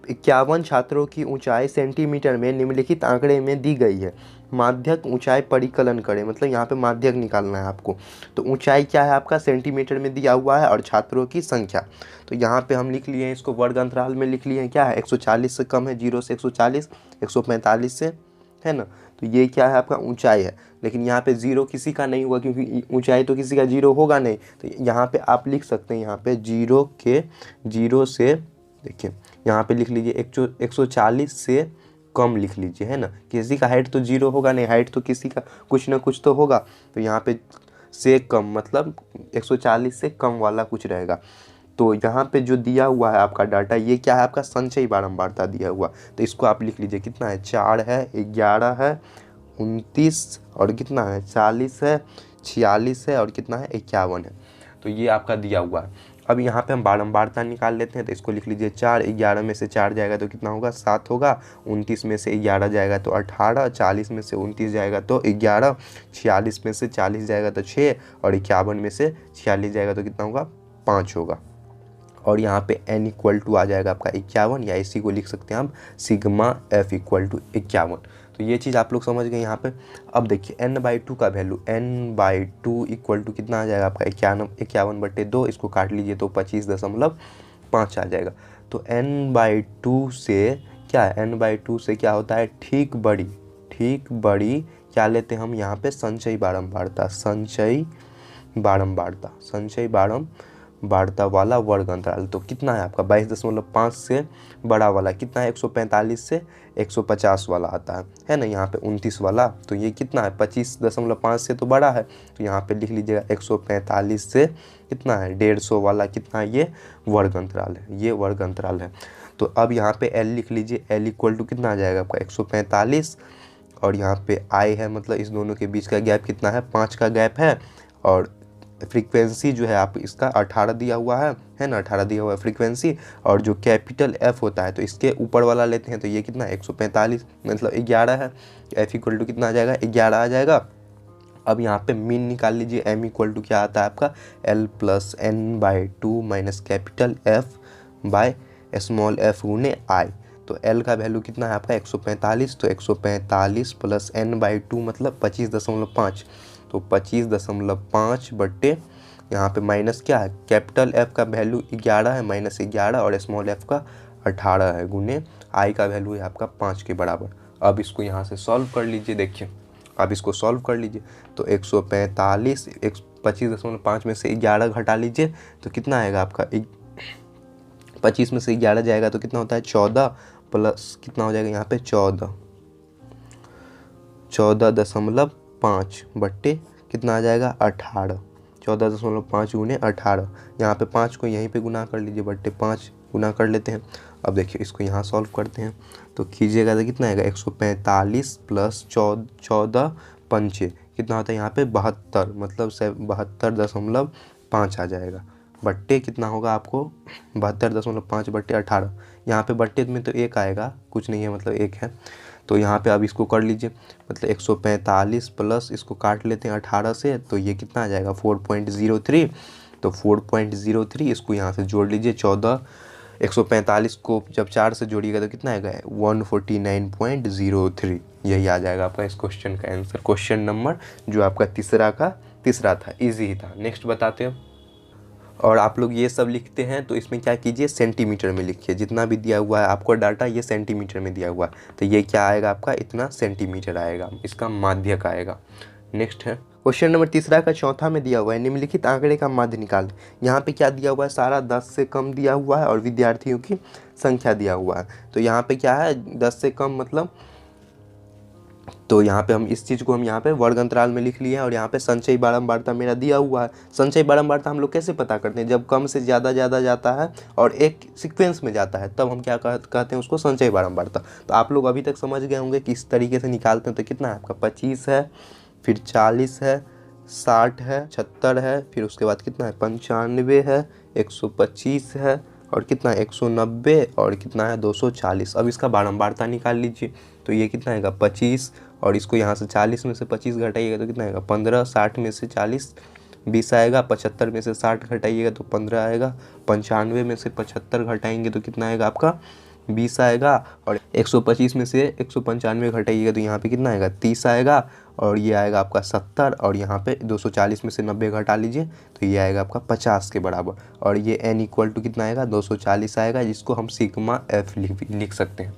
S1: 51 छात्रों की ऊंचाई सेंटीमीटर में निम्नलिखित आंकड़े में दी गई है। माध्यक ऊंचाई परिकलन करें, मतलब यहाँ पे माध्यक निकालना है आपको। तो ऊंचाई क्या है आपका सेंटीमीटर में दिया हुआ है और छात्रों की संख्या। तो यहाँ पे हम लिख लिए हैं इसको वर्ग अंतराल में लिख लिए हैं, क्या है 140 से कम है, 0 से 140, 145 से, है ना। तो ये क्या है आपका ऊंचाई है, लेकिन यहाँ पे 0 किसी का नहीं हुआ क्योंकि ऊंचाई तो किसी का 0 होगा नहीं। तो यहाँ पे आप लिख सकते हैं, यहाँ पे 0 से देखिए यहाँ पे लिख लीजिए 140 से कम लिख लीजिए, है ना। किसी का हाइट तो 0 होगा नहीं, हाइट तो किसी का कुछ ना कुछ तो होगा। तो यहाँ पे से कम मतलब 140 से कम वाला कुछ रहेगा। तो यहाँ पे जो दिया हुआ है आपका डाटा ये क्या है आपका संचयी बारंबारता दिया हुआ। तो इसको आप लिख लीजिए कितना है 4 है, 11 है, 29 और कितना है 40 है, 46 है और कितना है 51 है। तो ये आपका दिया हुआ है। अब यहाँ पे हम बारंबारता निकाल लेते हैं। तो इसको लिख लीजिए 4, 11 में से 4 जाएगा तो कितना होगा 7 होगा, 29 में से 11 जाएगा तो 18, 40 में से 29 जाएगा तो 11, 46 में से 40 जाएगा तो 6 और 51 में से 46 जाएगा तो कितना होगा 5 होगा। और यहाँ पे n इक्वल टू आ जाएगा आपका 51, या इसी को लिख सकते हैं आप सिग्मा f इक्वल टू 51। तो ये चीज़ आप लोग समझ गए यहाँ पे। अब देखिए n/2 का वैल्यू n/2 इक्वल टू कितना आ जाएगा आपका 51/2। इसको काट लीजिए तो 25.5 आ जाएगा। तो n/2 से क्या है, n/2 से क्या होता है ठीक बड़ी क्या लेते हैं हम यहाँ पे संचयी बारंबारता वाला वर्ग अंतराल। तो कितना है आपका 22.5 से बड़ा वाला कितना है 145 से 150 वाला आता है ना। यहाँ पे 29 वाला तो ये कितना है 25.5 से तो बड़ा है। तो यहाँ पे लिख लीजिएगा 145 से कितना है 150 वाला कितना है ये वर्ग अंतराल है, ये वर्ग अंतराल है। तो अब यहाँ पे L लिख लीजिए, L इक्वल टू कितना आ जाएगा आपका 145 और यहाँ पे I है मतलब इस दोनों के बीच का गैप कितना है 5 का गैप है। और फ्रीक्वेंसी जो है आप इसका 18 दिया हुआ है ना, 18 दिया हुआ है फ्रीक्वेंसी। और जो कैपिटल F होता है तो इसके ऊपर वाला लेते हैं तो ये कितना 145 मतलब 11 है। F इक्वल टू कितना आ जाएगा 11 आ जाएगा। अब यहाँ पे मीन निकाल लीजिए, M इक्वल टू क्या आता है आपका L plus n/2 minus capital F by small f गुने I। तो L का वैल्यू कितना है आपका 145। तो 145 प्लस n/2 मतलब 25.5। तो 25.5 बट्टे यहाँ पे माइनस क्या है कैपिटल F का वैल्यू 11 है माइनस 11 और स्मॉल f का 18 है गुने I का वैल्यू है आपका 5 के बराबर। अब इसको यहाँ से सॉल्व कर लीजिए। देखिए अब इसको सॉल्व कर लीजिए तो 145 25.5 में से 11 घटा लीजिए तो कितना आएगा आपका 25 में से 11 जाएगा तो कितना होता है 14 प्लस कितना हो जाएगा यहाँ पे 14.5 बट्टे कितना आ जाएगा 18। 14.5 गुने 18। यहाँ पे 5 को यहीं पे गुना कर लीजिए, बट्टे 5 गुना कर लेते हैं। अब देखिए इसको यहाँ सॉल्व करते हैं तो कीजिएगा तो कितना आएगा 145 प्लस 14 पंचे कितना होता है यहाँ पे 72 मतलब 72.5 आ जाएगा। बट्टे कितना होगा आपको 72.5 बट्टे 18। यहाँ पे बट्टे में तो 1 आएगा, कुछ नहीं है मतलब 1 है। तो यहाँ पे अब इसको कर लीजिए मतलब 145 प्लस इसको काट लेते हैं 18 से तो ये कितना आ जाएगा 4.03। तो 4.03 इसको यहाँ से जोड़ लीजिए 145 को जब 4 से जोड़िएगा तो कितना आएगा 149.03। यही आ जाएगा आपका इस क्वेश्चन का आंसर। क्वेश्चन नंबर जो आपका तीसरा था, इजी ही था। नेक्स्ट बताते हैं। और आप लोग ये सब लिखते हैं तो इसमें क्या कीजिए सेंटीमीटर में लिखिए। जितना भी दिया हुआ है आपको डाटा ये सेंटीमीटर में दिया हुआ है तो ये क्या आएगा आपका इतना सेंटीमीटर आएगा, इसका माध्यक आएगा। नेक्स्ट है क्वेश्चन नंबर तीसरा का चौथा में दिया हुआ है निम्नलिखित आंकड़े का माध्य निकाल। यहाँ पे क्या दिया हुआ है सारा 10 से कम दिया हुआ है और विद्यार्थियों की संख्या दिया हुआ है। तो यहाँ पे क्या है 10 से कम मतलब तो यहाँ पे हम इस चीज़ को हम यहाँ पे वर्ग अंतराल में लिख लिए हैं। और यहाँ पे संचयी बारंबारता मेरा दिया हुआ है। संचयी बारंबारता हम लोग कैसे पता करते हैं, जब कम से ज़्यादा जाता है और एक सीक्वेंस में जाता है तब हम क्या कहते हैं उसको, संचयी बारंबारता। तो आप लोग अभी तक समझ गए होंगे कि इस तरीके से निकालते हैं। तो कितना है आपका 25 है, फिर 40 है, 60 है, 76 है, फिर उसके बाद कितना है 95 है, 125 है, और कितना है 190, और कितना है 240। अब इसका बारंबारता निकाल लीजिए। तो ये कितना आएगा 25, और इसको यहाँ से 40 में से 25 घटाइएगा तो कितना आएगा 15, 60 में से 40 20 आएगा, 75 में से 60 घटाइएगा तो 15 आएगा, 95 में से 75 घटाएंगे तो कितना आएगा आपका 20 आएगा, और 125 में से 195 घटाइएगा तो यहाँ पे कितना आएगा 30 आएगा, और ये आएगा आपका 70, और यहाँ पे 240 में से 90 घटा लीजिए तो ये आएगा आपका 50 के बराबर। और ये n इक्वल टू कितना आएगा 240 आएगा, जिसको हम सिग्मा f लिख सकते हैं।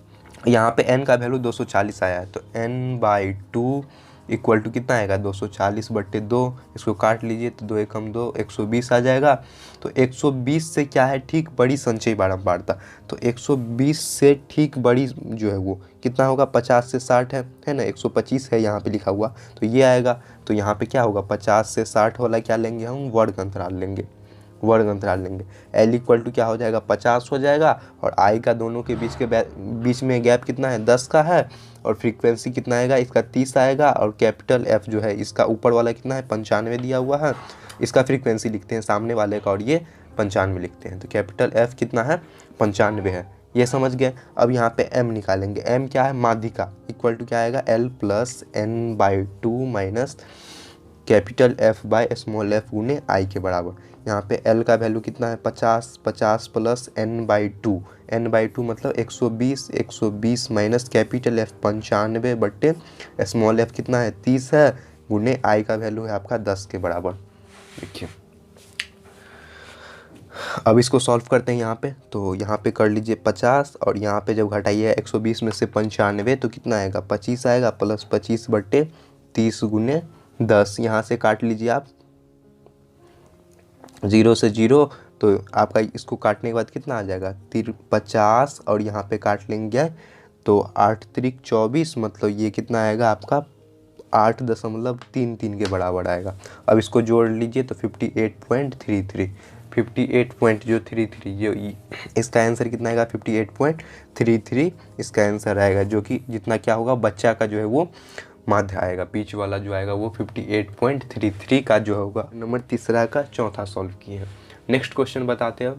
S1: यहाँ पे n का वैल्यू 240 आया है, तो n/2 इक्वल टू कितना आएगा 240/2। इसको काट लीजिए तो 2 एकम 2, 120 आ जाएगा। तो 120 से क्या है ठीक बड़ी संचयी बारंबारता, तो 120 से ठीक बड़ी जो है वो कितना होगा 50 से 60 है ना, 125 है यहाँ पे लिखा हुआ, तो ये आएगा। तो यहाँ पे क्या होगा 50 से 60 वाला क्या लेंगे हम, वर्ग अंतराल लेंगे, वर्ग अंतराल लेंगे। L इक्वल टू क्या हो जाएगा 50 हो जाएगा, और I का दोनों के बीच में गैप कितना है 10 का है, और फ्रीक्वेंसी कितना आएगा इसका 30 आएगा, और कैपिटल F जो है इसका ऊपर वाला कितना है 95 दिया हुआ है, इसका फ्रीक्वेंसी लिखते हैं सामने वाले का, और ये 95 लिखते हैं। तो कैपिटल F कितना है 95 है, ये समझ गए। अब यहाँ पे M निकालेंगे। M क्या है माध्यिका, इक्वल टू क्या आएगा L plus n/2 minus capital F by small f गुने I के बराबर। यहाँ पे L का वैल्यू कितना है 50, 50 प्लस n/2, n/2 मतलब 120, 120 माइनस कैपिटल F 95 बट्टे स्मॉल f कितना है 30 है, गुने I का वैल्यू है आपका 10 के बराबर। देखिए अब इसको सॉल्व करते हैं यहाँ पे। तो यहाँ पे कर लीजिए 50, और यहाँ पे जब घटाइए 120 में से 95 तो कितना आएगा 25 आएगा, प्लस 25/30 गुने 10। यहाँ से काट लीजिए आप 0 से 0, तो आपका इसको काटने के बाद कितना आ जाएगा 50, और यहाँ पे काट लेंगे तो 8 त्रिक 24, मतलब ये कितना आएगा आपका 8.33 के बराबर आएगा। अब इसको जोड़ लीजिए तो 58.33, 58.33 जो इसका आंसर कितना आएगा 58.33 इसका आंसर आएगा, जो कि जितना क्या होगा बच्चा का जो है वो माध्य आएगा, बीच वाला जो आएगा वो 58.33 का जो होगा। नंबर तीसरा का चौथा सॉल्व किए हैं। नेक्स्ट क्वेश्चन बताते हैं।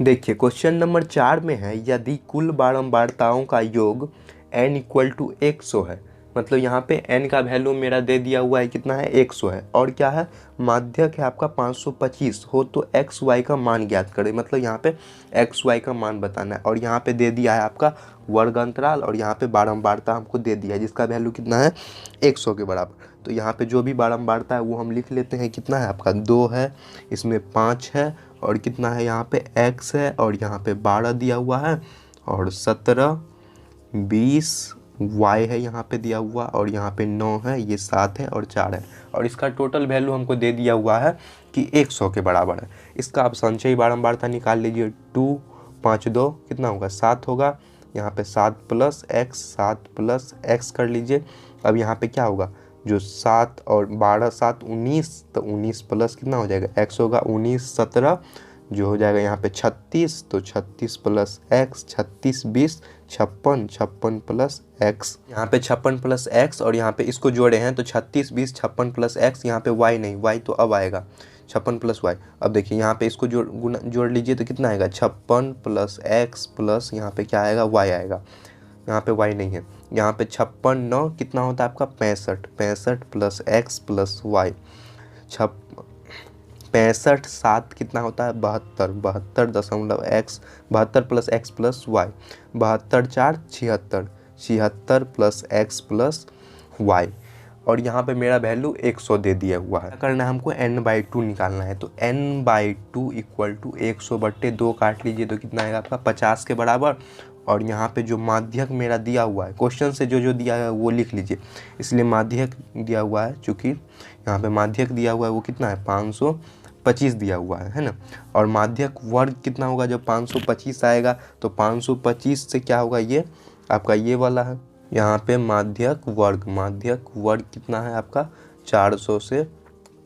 S1: देखिए क्वेश्चन नंबर 4 में है, यदि कुल बारंबारताओं का योग n इक्वल टू 100 है, मतलब यहाँ पे n का वैल्यू मेरा दे दिया हुआ है कितना है 100 है, और क्या है माध्यक है आपका 525 हो, तो x y का मान ज्ञात करें, मतलब यहाँ पे x y का मान बताना है। और यहाँ पे दे दिया है आपका वर्ग अंतराल, और यहाँ पे बारंबारता हमको दे दिया है जिसका वैल्यू कितना है 100 के बराबर। तो यहाँ पे जो भी बारंबारता है वो हम लिख लेते हैं, कितना है आपका 2 है, इसमें 5 है, और कितना है यहाँ पे x है, और यहाँ पे 12 दिया हुआ है, और 17, 20 y है यहाँ पे दिया हुआ, और यहाँ पे 9 है, ये 7 है, और 4 है, और इसका टोटल वैल्यू हमको दे दिया हुआ है कि 100 के बराबर है। इसका आप संचयी बारंबारता निकाल लीजिए। 2 5 2 कितना होगा 7 होगा, यहाँ पे 7 प्लस x कर लीजिए। अब यहाँ पे क्या होगा जो 7 और 12 7 19, तो 19 प्लस कितना हो जाएगा x होगा 19 17 जो हो जाएगा यहाँ पे 36, तो 36 प्लस x 36 20 56, 56 प्लस x, यहाँ पे 56 प्लस x, और यहाँ पे इसको जोड़े हैं तो 36 20 56 प्लस x, यहाँ पे y नहीं, y तो अब आएगा 56 प्लस y। अब देखिए यहाँ पे इसको जोड़ लीजिए तो कितना आएगा 56 प्लस x प्लस यहाँ पे क्या आएगा y आएगा, यहाँ पे y नहीं है। यहाँ पे 56 9 कितना होता है आपका 65, 65 प्लस x प्लस y, 65 7 कितना होता है 72, 72 दशमलव x, 72 plus x plus y, 72 4 76, 76 plus x plus y, और यहाँ पे मेरा वैल्यू 100 दे दिया हुआ है। करना है हमको n/2 निकालना है, तो n/2 इक्वल टू 100/2 काट लीजिए तो कितना आएगा आपका 50 के बराबर। और यहाँ पे जो माध्यक मेरा दिया हुआ है क्वेश्चन से जो दिया है वो लिख लीजिए, इसलिए माध्यक दिया हुआ है, चूँकि यहाँ पे माध्यक दिया हुआ है वो कितना है 525 दिया हुआ है ना। और माध्यक वर्ग कितना होगा जब 525 आएगा, तो 525 से क्या होगा ये आपका ये वाला है यहाँ पे माध्यक वर्ग कितना है आपका 400 से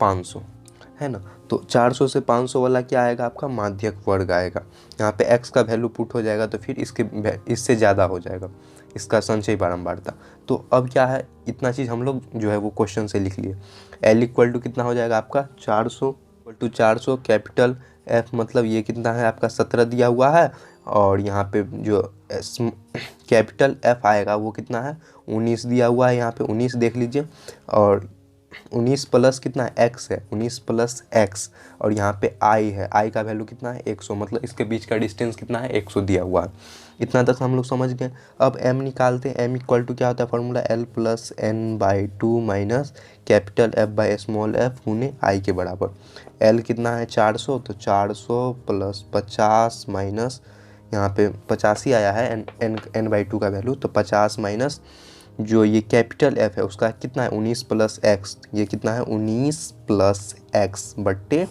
S1: 500 है ना। तो 400 से 500 वाला क्या आएगा आपका माध्यक वर्ग आएगा। यहाँ पे x का वैल्यू पुट हो जाएगा तो फिर इससे ज़्यादा हो जाएगा इसका संचयी बारंबारता। तो अब क्या है, इतना चीज़ हम लोग जो है वो क्वेश्चन से लिख लिए। L इक्वल टू कितना हो जाएगा आपका 400 इक्वल टू 400 कैपिटल F मतलब ये कितना है आपका 17 दिया हुआ है, और यहाँ पे जो कैपिटल F आएगा वो कितना है 19 दिया हुआ है, यहाँ पे 19 देख लीजिए, और 19 प्लस कितना है x है 19 प्लस x, और यहाँ पे i है, i का वैल्यू कितना है 100, मतलब इसके बीच का डिस्टेंस कितना है 100 दिया हुआ है। इतना तक हम लोग समझ गए। अब m निकालते हैं। m इक्वल टू क्या होता है formula l plus n by 2 minus capital f by small f गुने i के बराबर। l कितना है 400, तो 400 प्लस 50 माइनस यहाँ पे 50 ही आया है n बाई 2 का वैल्यू, तो 50 माइनस जो ये कैपिटल F है उसका कितना है 19 प्लस एक्स, ये कितना है 19 प्लस एक्स बट्टे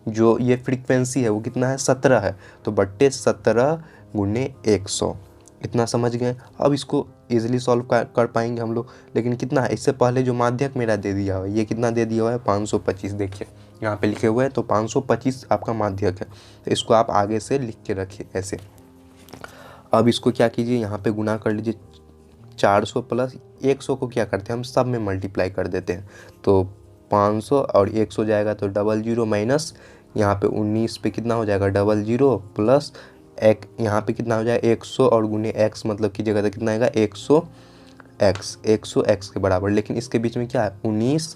S1: जो ये फ्रीक्वेंसी है वो कितना है 17 है, तो बट्टे 17 गुने 100। इतना समझ गए। अब इसको इजीली सॉल्व कर पाएंगे हम लोग, लेकिन कितना है इससे पहले जो माध्यक मेरा दे दिया हुआ है ये कितना दे दिया हुआ है 525, देखिए यहाँ पे लिखे हुए हैं, तो 525 आपका माध्यक है, तो इसको आप आगे से लिख के रखिए ऐसे। अब इसको क्या कीजिए यहाँ पे गुना कर लीजिए, 400 प्लस 100 को क्या करते हैं हम सब में मल्टीप्लाई कर देते हैं, तो 500 और 100 जाएगा तो 00 माइनस यहाँ पे 19 पे कितना हो जाएगा 00 प्लस एक यहाँ पे कितना हो जाएगा 100 और गुने x मतलब की जगह कितना आएगा 100 x के बराबर। लेकिन इसके बीच में क्या है 19,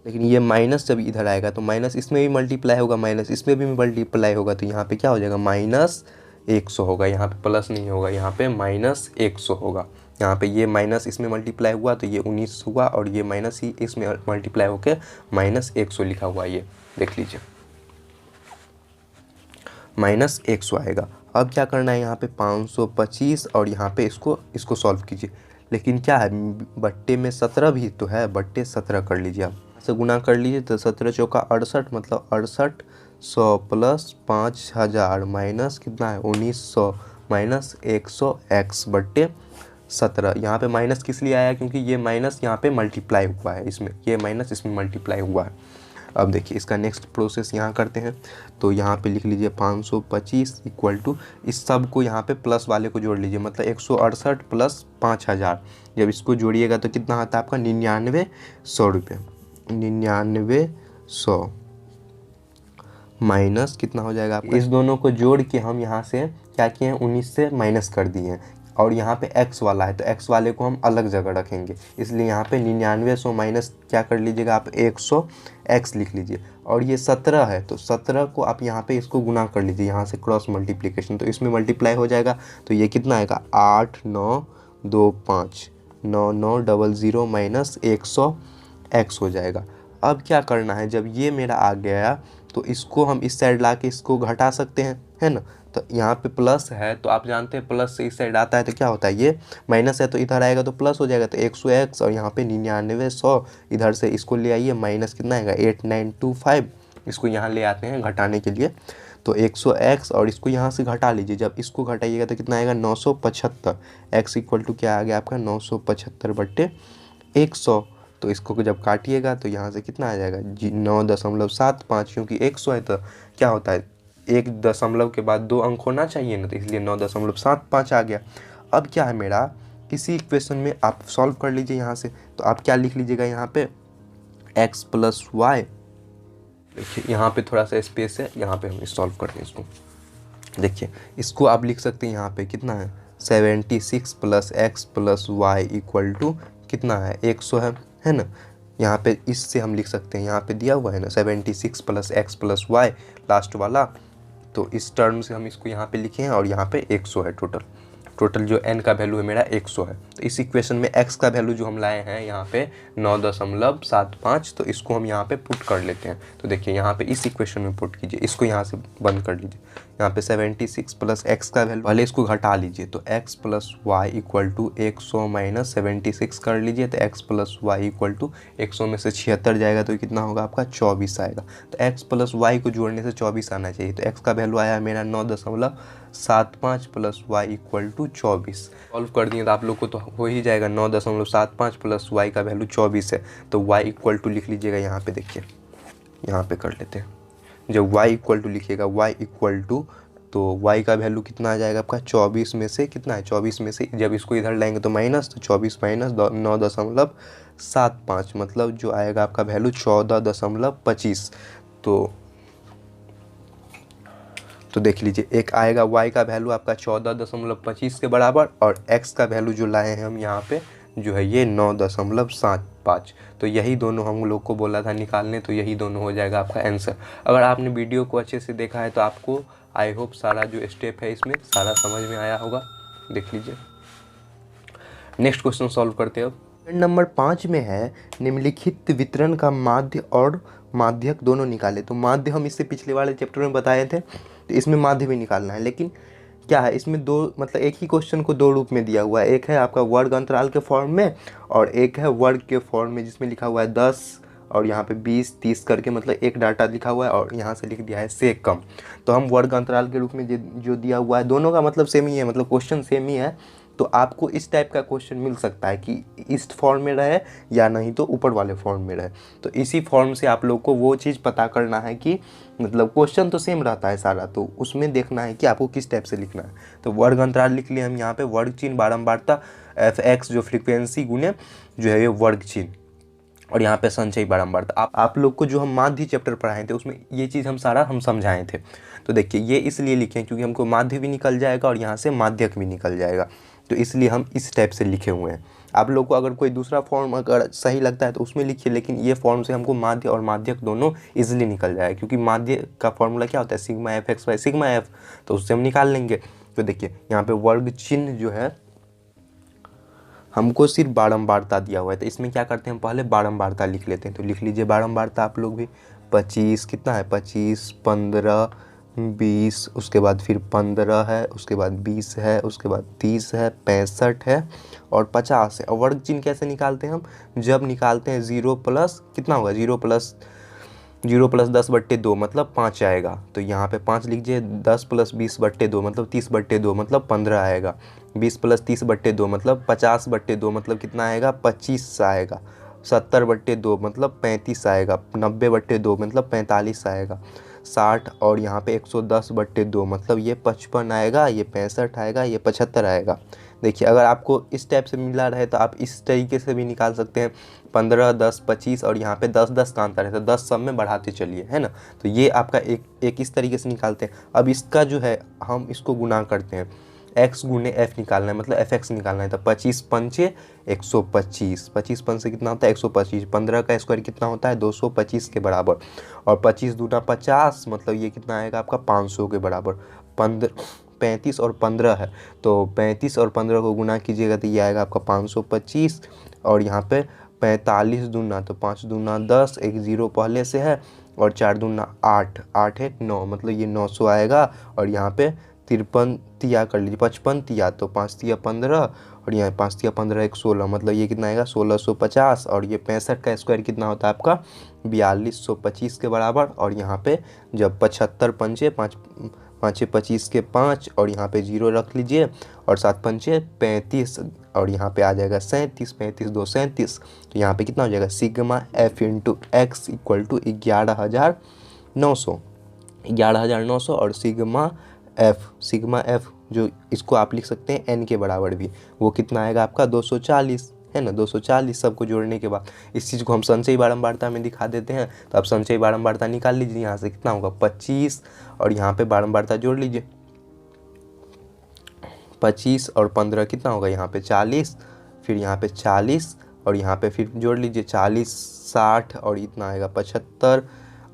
S1: लेकिन ये माइनस जब इधर आएगा तो माइनस इसमें भी मल्टीप्लाई होगा, माइनस इसमें भी मल्टीप्लाई होगा, तो यहाँ पे क्या हो जाएगा माइनस 100 होगा, यहाँ पे प्लस नहीं होगा, यहाँ पे माइनस 100 होगा। यहाँ पे ये माइनस इसमें मल्टीप्लाई हुआ तो ये 19 हुआ, और ये माइनस ही इसमें मल्टीप्लाई होकर माइनस 100 लिखा हुआ, ये देख लीजिए माइनस 100 आएगा। अब क्या करना है यहाँ पे 525 और यहाँ पे इसको सॉल्व कीजिए, लेकिन क्या है बट्टे में 17 भी तो है, बट्टे 17 कर लीजिए आप, से गुना कर लीजिए तो 17 चौका 68 मतलब 6800 प्लस 5000 माइनस कितना है 1900 माइनस 100 x बट्टे 17। यहाँ पे माइनस किस लिए आया, क्योंकि ये माइनस यहाँ पे मल्टीप्लाई हुआ है, इसमें ये माइनस इसमें मल्टीप्लाई हुआ है। अब देखिए इसका नेक्स्ट प्रोसेस यहाँ करते हैं, तो यहाँ पे लिख लीजिए 525 इक्वल टू इस सब को यहाँ पे प्लस वाले को जोड़ लीजिए, मतलब 168 प्लस 5000, जब इसको जोड़िएगा तो कितना आता है आपका 9900 रुपये, 9900 माइनस कितना हो जाएगा आपका, इस दोनों को जोड़ के हम यहाँ से क्या किए हैं 19 से माइनस कर दिए हैं, और यहाँ पे x वाला है तो x वाले को हम अलग जगह रखेंगे, इसलिए यहाँ पे 9900 माइनस क्या कर लीजिएगा आप 100 x लिख लीजिए, और ये 17 है तो 17 को आप यहाँ पे इसको गुना कर लीजिए, यहाँ से क्रॉस मल्टीप्लिकेशन, तो इसमें मल्टीप्लाई हो जाएगा, तो ये कितना आएगा 8925 9900 माइनस 100 x हो जाएगा। अब क्या करना है, जब ये मेरा आ गया तो इसको हम इस साइड ला के इसको घटा सकते हैं, है ना। तो यहाँ पे प्लस है तो आप जानते हैं प्लस से इस साइड आता है तो क्या होता है, ये माइनस है तो इधर आएगा तो प्लस हो जाएगा, तो 100x और यहाँ पे 9900 इधर से इसको ले आइए, माइनस कितना आएगा 8925, इसको यहाँ ले आते हैं घटाने के लिए, तो 100x और इसको यहाँ से घटा लीजिए, जब इसको घटाइएगा तो कितना आएगा 975, x इक्वल टू क्या आ गया आपका 975 बट्टे 100, तो इसको जब काटिएगा तो यहाँ से कितना आ जाएगा 9.75, क्योंकि 100 है तो क्या होता है एक दशमलव के बाद 2 अंक होना चाहिए ना, तो इसलिए 9.75 आ गया। अब क्या है मेरा इसी इक्वेशन में आप सॉल्व कर लीजिए यहाँ से, तो आप क्या लिख लीजिएगा यहाँ पे x प्लस वाई, देखिए यहाँ पे थोड़ा सा स्पेस है, यहाँ पे हम सॉल्व करते हैं इसको, देखिए इसको आप लिख सकते हैं यहाँ पे कितना है 76 plus x plus y equal to कितना है 100 है ना। यहाँ पे इससे हम लिख सकते हैं, यहाँ पे दिया हुआ है ना 76 plus x plus y last वाला, तो इस टर्म से हम इसको यहाँ पे लिखे हैं, और यहाँ पे 100 है टोटल जो n का वैल्यू है मेरा 100 है। तो इस इक्वेशन में x का वैल्यू जो हम लाए हैं यहाँ पे 9.75, तो इसको हम यहाँ पे पुट कर लेते हैं, तो देखिए यहाँ पे इस इक्वेशन में पुट कीजिए, इसको यहाँ से बंद कर लीजिए, यहाँ पे 76 प्लस एक्स का वैल्यू, पहले इसको घटा लीजिए तो x plus y equal to 100 minus 76 कर लीजिए तो x plus y equal to 100 में से 76 जाएगा तो कितना होगा आपका 24 आएगा। तो x प्लस वाई को जोड़ने से 24 आना चाहिए, तो x का वैल्यू आया मेरा 9.75 plus y equal to 24। Solve कर दिए तो आप लोग को तो हो ही जाएगा, 9.75 प्लस वाई का वैल्यू 24 है तो y इक्वल टू लिख लीजिएगा। यहाँ पे देखिए, यहाँ पे कर लेते हैं, जब y इक्वल टू लिखिएगा y इक्वल टू तो y का वैल्यू कितना आ जाएगा आपका 24 में से कितना है, 24 में से जब इसको इधर लाएंगे तो माइनस, तो 24 माइनस 9.75 मतलब जो आएगा आपका वैल्यू 14.25। तो देख लीजिए, एक आएगा y का वैल्यू आपका 14.25 के बराबर और x का वैल्यू जो लाए हैं हम यहाँ पे जो है ये 9.75। तो यही दोनों हम लोग को बोला था निकालने, तो यही दोनों हो जाएगा आपका आंसर। अगर आपने वीडियो को अच्छे से देखा है तो आपको आई होप सारा जो स्टेप है इसमें सारा समझ में आया होगा। देख लीजिए, नेक्स्ट क्वेश्चन सॉल्व करते हैं। अब नंबर 5 में है निम्नलिखित वितरण का माध्य और माध्यक दोनों निकाले। तो माध्य हम इससे पिछले वाले चैप्टर में बताए थे, तो इसमें माध्य भी निकालना है, लेकिन क्या है इसमें दो, मतलब एक ही क्वेश्चन को दो रूप में दिया हुआ है। एक है आपका वर्ग अंतराल के फॉर्म में और एक है वर्ग के फॉर्म में, जिसमें लिखा हुआ है 10 और यहाँ पे 20 30 करके, मतलब एक डाटा लिखा हुआ है और यहाँ से लिख दिया है से कम। तो हम वर्ग अंतराल के रूप में जो दिया हुआ है, दोनों का मतलब सेम ही है, मतलब क्वेश्चन सेम ही है। तो आपको इस टाइप का क्वेश्चन मिल सकता है कि इस फॉर्म में रहे या नहीं तो ऊपर वाले फॉर्म में रहे। तो इसी फॉर्म से आप लोग को वो चीज़ पता करना है कि मतलब क्वेश्चन तो सेम रहता है सारा, तो उसमें देखना है कि आपको किस टाइप से लिखना है। तो वर्ग अंतराल लिख लिए हम यहाँ पे, वर्ग चिन्ह बारंबारता f(x) जो फ्रीक्वेंसी गुने जो है ये वर्ग चिन्ह, और यहाँ पे संचयी बारंबारता। आप लोग को जो हम माध्य चैप्टर पढ़ाए थे उसमें ये चीज़ हम सारा समझाए थे। तो देखिए ये इसलिए लिखे क्योंकि हमको माध्य भी निकल जाएगा और यहाँ से माध्यक भी निकल जाएगा, तो इसलिए हम इस टाइप से लिखे हुए हैं। आप लोग को अगर कोई दूसरा फॉर्म अगर सही लगता है तो उसमें लिखिए, लेकिन ये फॉर्म से हमको माध्य और माध्यक दोनों इजीली निकल जाएगा, क्योंकि माध्य का फॉर्मूला क्या होता है sigma f(x) by sigma f, तो उससे हम निकाल लेंगे। तो देखिए यहाँ पे वर्ग चिन्ह जो है हमको सिर्फ बारंबारता दिया हुआ है, तो इसमें क्या करते हैं हम पहले बारंबारता लिख लेते हैं। तो लिख लीजिए बारंबारता आप लोग भी, 25 कितना है 25 15 20, उसके बाद फिर 15 है, उसके बाद 20 है, उसके बाद 30 है, 65 है और 50 है। और वर्ग चिन्ह कैसे निकालते हैं हम, जब निकालते हैं 0 प्लस कितना होगा 0 प्लस 10/2 मतलब 5 आएगा। तो यहाँ पे 5 लीजिए, 10 प्लस 20/2 मतलब 30/2 मतलब 15 आएगा, 20 प्लस 30/2 मतलब 50/2 मतलब कितना आएगा 25 आएगा, 70/2 मतलब 35 आएगा, 90/2 मतलब 45 आएगा, 60 और यहाँ पे 110/2 मतलब ये 55 आएगा, ये 65 आएगा, ये 75 आएगा। देखिए अगर आपको इस टाइप से मिला रहे तो आप इस तरीके से भी निकाल सकते हैं, 15 10 25 और यहाँ पे 10 10 का अंतर है तो 10 सब में बढ़ाते चलिए, है ना। तो ये आपका एक इस तरीके से निकालते हैं। अब इसका जो है हम इसको गुना करते हैं, x गुने f निकालना है, मतलब fx निकालना है। तो 25 पंचे 125, 25 पंच से कितना होता है 125, 15 का स्क्वायर कितना होता है 225 के बराबर, और 25 दूना 50 मतलब ये कितना आएगा आपका 500 के बराबर। 35 और 15 है तो 35 और 15 को गुना कीजिएगा तो ये आएगा आपका 525, और यहाँ पे 45 दूना तो 5 दूना 10, एक 0 पहले से है, और 4 दूना 8, 8 है 9 मतलब ये 900 आएगा। और यहाँ पे 53 तिया कर लीजिए, 55 तिया तो 5 तिया 15 और यहाँ 5 तिया 15 एक 16 मतलब ये कितना आएगा 1650, और ये 65 का स्क्वायर कितना होता है आपका 4225 के बराबर। और यहाँ पे जब 75 पंचे 5 5 25 के 5 और यहाँ पे 0 रख लीजिए, और 7 पंचे 35 और यहाँ पे आ जाएगा 37, 35 2 37, तो यहाँ पे कितना हो जाएगा sigma f into x equal to 11,900 और सिग्मा f जो इसको आप लिख सकते हैं n के बराबर भी, वो कितना आएगा आपका 240, है ना 240। सबको जोड़ने के बाद इस चीज़ को हम संचयी बारंबारता में दिखा देते हैं। तो आप संचयी बारंबारता निकाल लीजिए, यहाँ से कितना होगा 25 और यहाँ पे बारंबारता जोड़ लीजिए, 25 और 15 कितना होगा यहाँ पे 40, फिर यहाँ पे 40 और यहाँ पे फिर जोड़ लीजिए 40 60 और इतना आएगा 75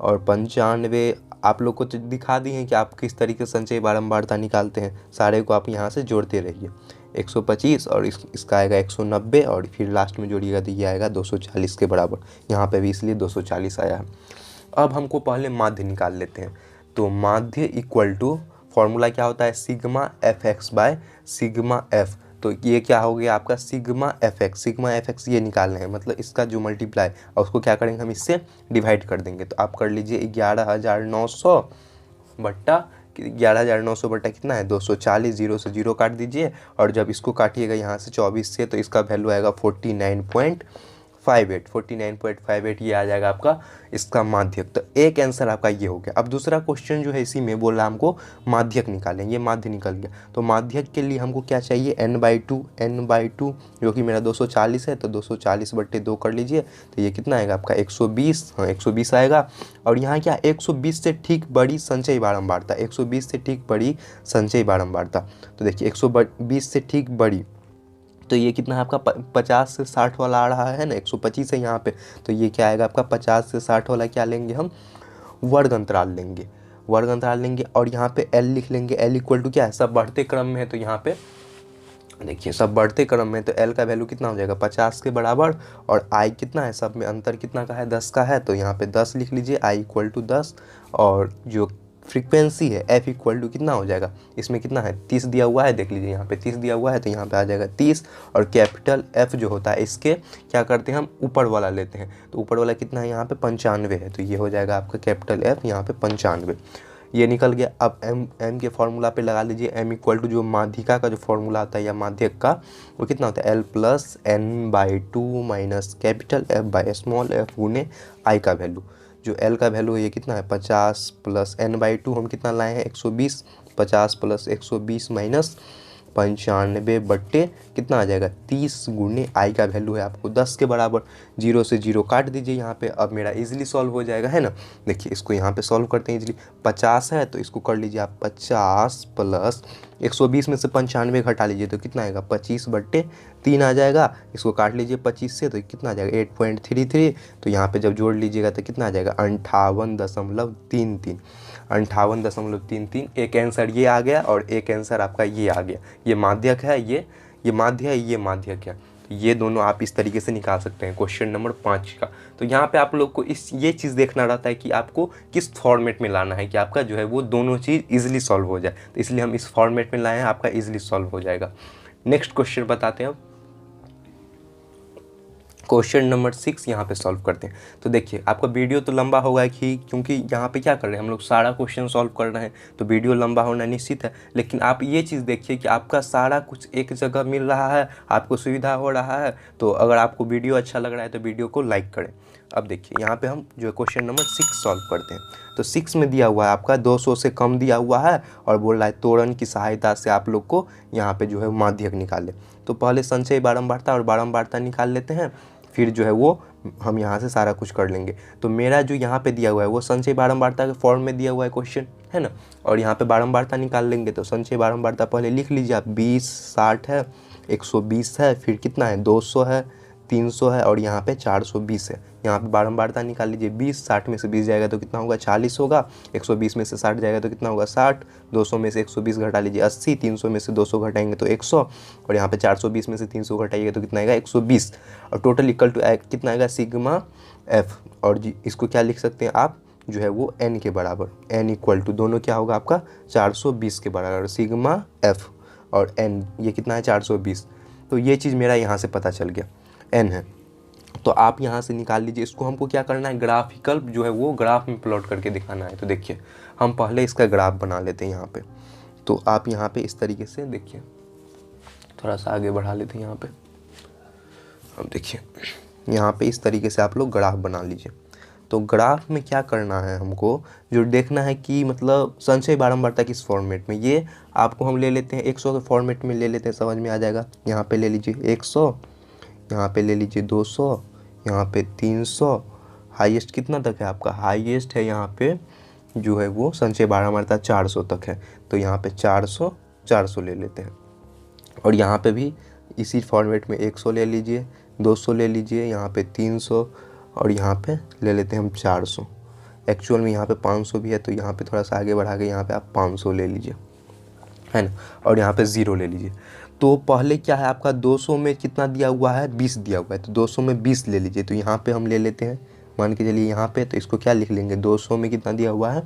S1: और 95। आप लोग को तो दिखा दी है कि आप किस तरीके से संचयी बारंबारता निकालते हैं, सारे को आप यहाँ से जोड़ते रहिए। 125 और इसका आएगा 190 और फिर लास्ट में जोड़िएगा तो ये आएगा 240 के बराबर। यहाँ पे भी इसलिए 240 आया है। अब हमको पहले माध्य निकाल लेते हैं। तो माध्य इक्वल टू फॉर्मूला क्या होता है, sigma F x by sigma F. तो ये क्या हो गया आपका sigma F x, sigma F x ये निकालना है, मतलब इसका जो मल्टीप्लाई और उसको क्या करेंगे हम इससे डिवाइड कर देंगे। तो आप कर लीजिए 11,900 बट्टा 11,900 बट्टा कितना है 240, जीरो से जीरो काट दीजिए और जब इसको काटिएगा यहाँ से 24 से तो इसका वैल्यू आएगा 49.58 ये आ जाएगा आपका इसका माध्यक। तो एक आंसर आपका ये हो गया। अब दूसरा क्वेश्चन जो है इसी में बोल रहा है हमको माध्यक निकालें, ये माध्य निकल गया। तो माध्यक के लिए हमको क्या चाहिए n/2 जो कि मेरा 240 है, तो 240 बट्टे 2 कर लीजिए तो ये कितना आएगा आपका 120, हाँ 120 आएगा। और यहाँ क्या 120 से ठीक बड़ी संचयी बारंबारता, 120 से ठीक बड़ी संचयी बारंबारता। तो देखिए 120 से ठीक बड़ी, तो ये कितना है आपका 50 से 60 वाला आ रहा है ना, 125 है यहाँ पे, तो ये क्या आएगा आपका 50 से 60 वाला क्या लेंगे हम वर्ग अंतराल लेंगे, वर्ग अंतराल लेंगे। और यहाँ पे L लिख लेंगे, L इक्वल टू क्या है सब बढ़ते क्रम में है, तो यहाँ पे देखिए सब बढ़ते क्रम में, तो L का वैल्यू कितना हो जाएगा 50 के बराबर। और I कितना है सब में अंतर कितना का है 10 का है, तो यहाँ पे 10 लिख लीजिए I इक्वल टू 10। और जो फ्रीक्वेंसी है F इक्वल टू कितना हो जाएगा, इसमें कितना है 30 दिया हुआ है, देख लीजिए यहाँ पे 30 दिया हुआ है, तो यहाँ पे आ जाएगा 30। और कैपिटल F जो होता है इसके क्या करते हैं हम ऊपर वाला लेते हैं, तो ऊपर वाला कितना है यहाँ पे 95 है, तो ये हो जाएगा आपका कैपिटल F यहाँ पे 95, ये निकल गया। अब m के फॉर्मूला पे लगा लीजिए, m इक्वल टू जो माध्यिका का जो फॉर्मूला आता है या माध्यक का वो कितना होता है L+n/2 minus capital F by small f गुने I का वैल्यू। जो L का वैल्यू है ये कितना है 50 प्लस n/2 हम कितना लाए हैं 120, 50 प्लस 120 माइनस 95 बट्टे कितना आ जाएगा 30 गुने I का वैल्यू है आपको 10 के बराबर। जीरो से जीरो काट दीजिए यहाँ पे, अब मेरा इजीली सॉल्व हो जाएगा है ना। देखिए इसको यहाँ पे सॉल्व करते हैं इजीली, 50 है तो इसको कर लीजिए आप 50 प्लस 120 में से 95 घटा लीजिए तो कितना आएगा 25 बट्टे 3 आ जाएगा। इसको काट लीजिए 25 से तो कितना आ जाएगा 8.33, तो यहाँ पे जब जोड़ लीजिएगा तो कितना आ जाएगा 58.33, 58.33। एक आंसर ये आ गया और एक आंसर आपका ये आ गया। ये माध्यक है, ये माध्य है, ये माध्यक है। तो ये दोनों आप इस तरीके से निकाल सकते हैं क्वेश्चन नंबर 5 का। तो यहाँ पे आप लोग को ये चीज़ देखना रहता है कि आपको किस फॉर्मेट में लाना है कि आपका जो है वो दोनों चीज़ इजीली सॉल्व हो जाए, तो इसलिए हम इस फॉर्मेट में लाए हैं, आपका इजीली सॉल्व हो जाएगा। नेक्स्ट क्वेश्चन बताते हैं अब, क्वेश्चन नंबर 6 यहाँ पे सॉल्व करते हैं। तो देखिए आपका वीडियो तो लंबा होगा कि क्योंकि यहाँ पे क्या कर रहे हैं हम लोग सारा क्वेश्चन सॉल्व कर रहे हैं, तो वीडियो लंबा होना निश्चित है। लेकिन आप ये चीज़ देखिए कि आपका सारा कुछ एक जगह मिल रहा है, आपको सुविधा हो रहा है। तो अगर आपको वीडियो अच्छा लग रहा है तो वीडियो को लाइक करें। अब देखिए यहाँ पे हम जो है क्वेश्चन नंबर 6 सॉल्व करते हैं। तो 6 में दिया हुआ है आपका 200 से कम दिया हुआ है और बोल रहा है तोरण की सहायता से आप लोग को यहाँ पे जो है माध्यक निकाले। तो पहले संचयी बारंबारता और बारंबारता निकाल लेते हैं, फिर जो है वो हम यहाँ से सारा कुछ कर लेंगे। तो मेरा जो यहाँ पे दिया हुआ है वो संचयी बारंबारता के फॉर्म में दिया हुआ है क्वेश्चन है ना, और यहाँ पे बारंबारता निकाल लेंगे। तो संचयी बारंबारता पहले लिख लीजिए आप 20, 60 है, 120 है, फिर कितना है 200 है, 300 है और यहाँ पे 420 है। यहाँ पे बारंबारता निकाल लीजिए 20, 60 में से 20 जाएगा तो कितना होगा 40 होगा, 120 में से 60 जाएगा तो कितना होगा 60, 200 में से 120 घटा लीजिए 80, 300 में से 200 घटाएंगे तो 100 और यहाँ पे 420 में से 300 घटाइएगा तो कितना आएगा 120 और टोटल इक्वल टू कितना आएगा सिग्मा एफ। और जी इसको क्या लिख सकते हैं आप जो है वो n के बराबर, n इक्वल टू दोनों क्या होगा आपका 420 के बराबर सिग्मा एफ और n ये कितना है 420। तो ये चीज़ मेरा यहाँ से पता चल गया n है, तो आप यहाँ से निकाल लीजिए। इसको हमको क्या करना है ग्राफिकल जो है वो ग्राफ में प्लॉट करके दिखाना है। तो देखिए हम पहले इसका ग्राफ बना लेते हैं यहाँ पे। तो आप यहाँ पे इस तरीके से देखिए, थोड़ा सा आगे बढ़ा लेते हैं यहाँ पे। अब देखिए यहाँ पे इस तरीके से आप लोग ग्राफ बना लीजिए। तो ग्राफ में क्या करना है हमको जो देखना है कि मतलब संचयी बारंबारता किस फॉर्मेट में, ये आपको हम ले लेते हैं 100 के फॉर्मेट में ले लेते हैं, समझ में आ जाएगा। यहाँ पे ले लीजिए 100, यहाँ पे ले लीजिए 200, यहाँ पे 300, हाईएस्ट कितना तक है आपका, हाईएस्ट है यहाँ पे जो है वो संचयी बारंबारता 400 तक है। तो यहाँ पे 400 ले लेते हैं और यहाँ पे भी इसी फॉर्मेट में 100 ले लीजिए, 200 ले लीजिए, यहाँ पे 300 और यहाँ पे ले लेते हैं हम 400। एक्चुअल में यहाँ पे 500 भी है तो यहाँ पे थोड़ा सा आगे बढ़ा के यहाँ पे आप 500 ले लीजिए है ना, और यहाँ पे 0 ले लीजिए। तो पहले क्या है आपका 200 में कितना दिया हुआ है 20 दिया हुआ है, तो 200 में 20 ले लीजिए। तो यहाँ पे हम ले लेते हैं मान के चलिए यहाँ पे, तो इसको क्या लिख लेंगे 200 में कितना दिया हुआ है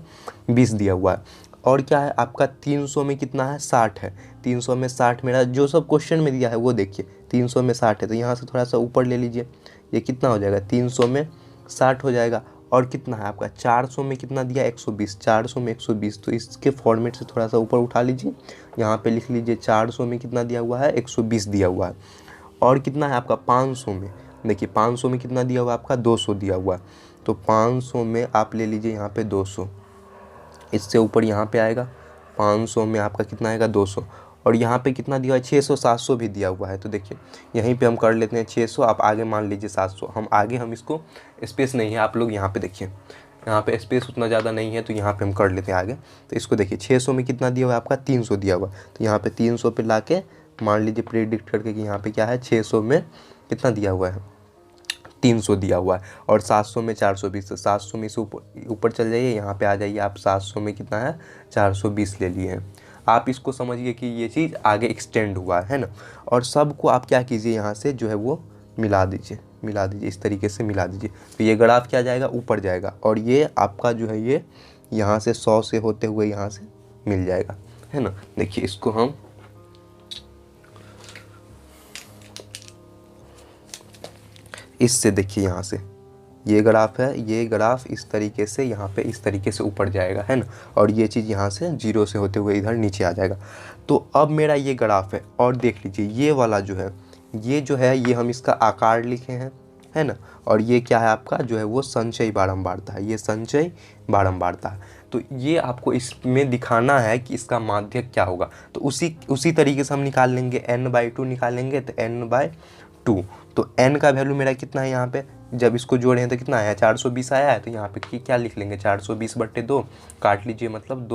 S1: 20 दिया हुआ है। और क्या है आपका 300 में कितना है 60 है, 300 में 60 मेरा जो सब क्वेश्चन में दिया है वो देखिए 300 में 60 है, तो यहाँ से थोड़ा सा ऊपर ले लीजिए, ये कितना हो जाएगा 300 में 60 हो जाएगा। और कितना है आपका 400 में कितना दिया 120, 400 में 120, तो इसके फॉर्मेट से थोड़ा सा ऊपर उठा लीजिए, यहाँ पे लिख लीजिए 400 में कितना दिया हुआ है 120 दिया हुआ है। और कितना है आपका 500 में, देखिए 500 में कितना दिया हुआ है आपका 200 दिया हुआ है, तो 500 में आप ले लीजिए यहाँ पे 200, इससे ऊपर यहाँ पे आएगा 500 में आपका कितना आएगा 200। और यहाँ पे कितना दिया है 600 700 भी दिया हुआ है, तो देखिए यहीं पे हम कर लेते हैं 600, आप आगे मान लीजिए 700, हम इसको स्पेस नहीं है आप लोग यहाँ पे देखिए, यहाँ पे स्पेस उतना ज़्यादा नहीं है तो यहाँ पे हम कर लेते हैं आगे। तो इसको देखिए 600 में कितना दिया हुआ है आपका 300 दिया हुआ, तो यहाँ पे 300 पे ला के मान लीजिए प्रेडिक्ट करके कि यहाँ पे क्या है 600 में कितना दिया हुआ है 300 दिया हुआ है। और 700 में 420, तो 700 में से ऊपर चल जाइए, यहाँ पे आ जाइए आप 700 में कितना है 420 ले लिए हैं। आप इसको समझिए कि ये चीज़ आगे एक्सटेंड हुआ है ना। और सबको आप क्या कीजिए यहाँ से जो है वो मिला दीजिए, इस तरीके से मिला दीजिए, तो ये ग्राफ क्या जाएगा ऊपर जाएगा, और ये आपका जो है ये यहाँ से 100 से होते हुए यहाँ से मिल जाएगा, है ना। देखिए इसको हम इससे देखिए यहाँ से ये ग्राफ है, ये ग्राफ इस तरीके से यहाँ पे इस तरीके से ऊपर जाएगा, है ना। और ये चीज़ यहाँ से 0 से होते हुए इधर नीचे आ जाएगा। तो अब मेरा ये ग्राफ है, और देख लीजिए ये वाला जो है ये हम इसका आकार लिखे हैं, है ना। और ये क्या है आपका जो है वो संचयी बारंबारता है, ये संचयी बारंबारता है। तो ये आपको इसमें दिखाना है कि इसका माध्यक क्या होगा, तो उसी तरीके से हम निकाल लेंगे n/2 निकालेंगे, तो n/2, तो n का वैल्यू मेरा कितना है यहाँ पे, जब इसको जोड़े हैं तो कितना आया 420 आया है, तो यहाँ पे क्या लिख लेंगे 420/2 काट लीजिए, मतलब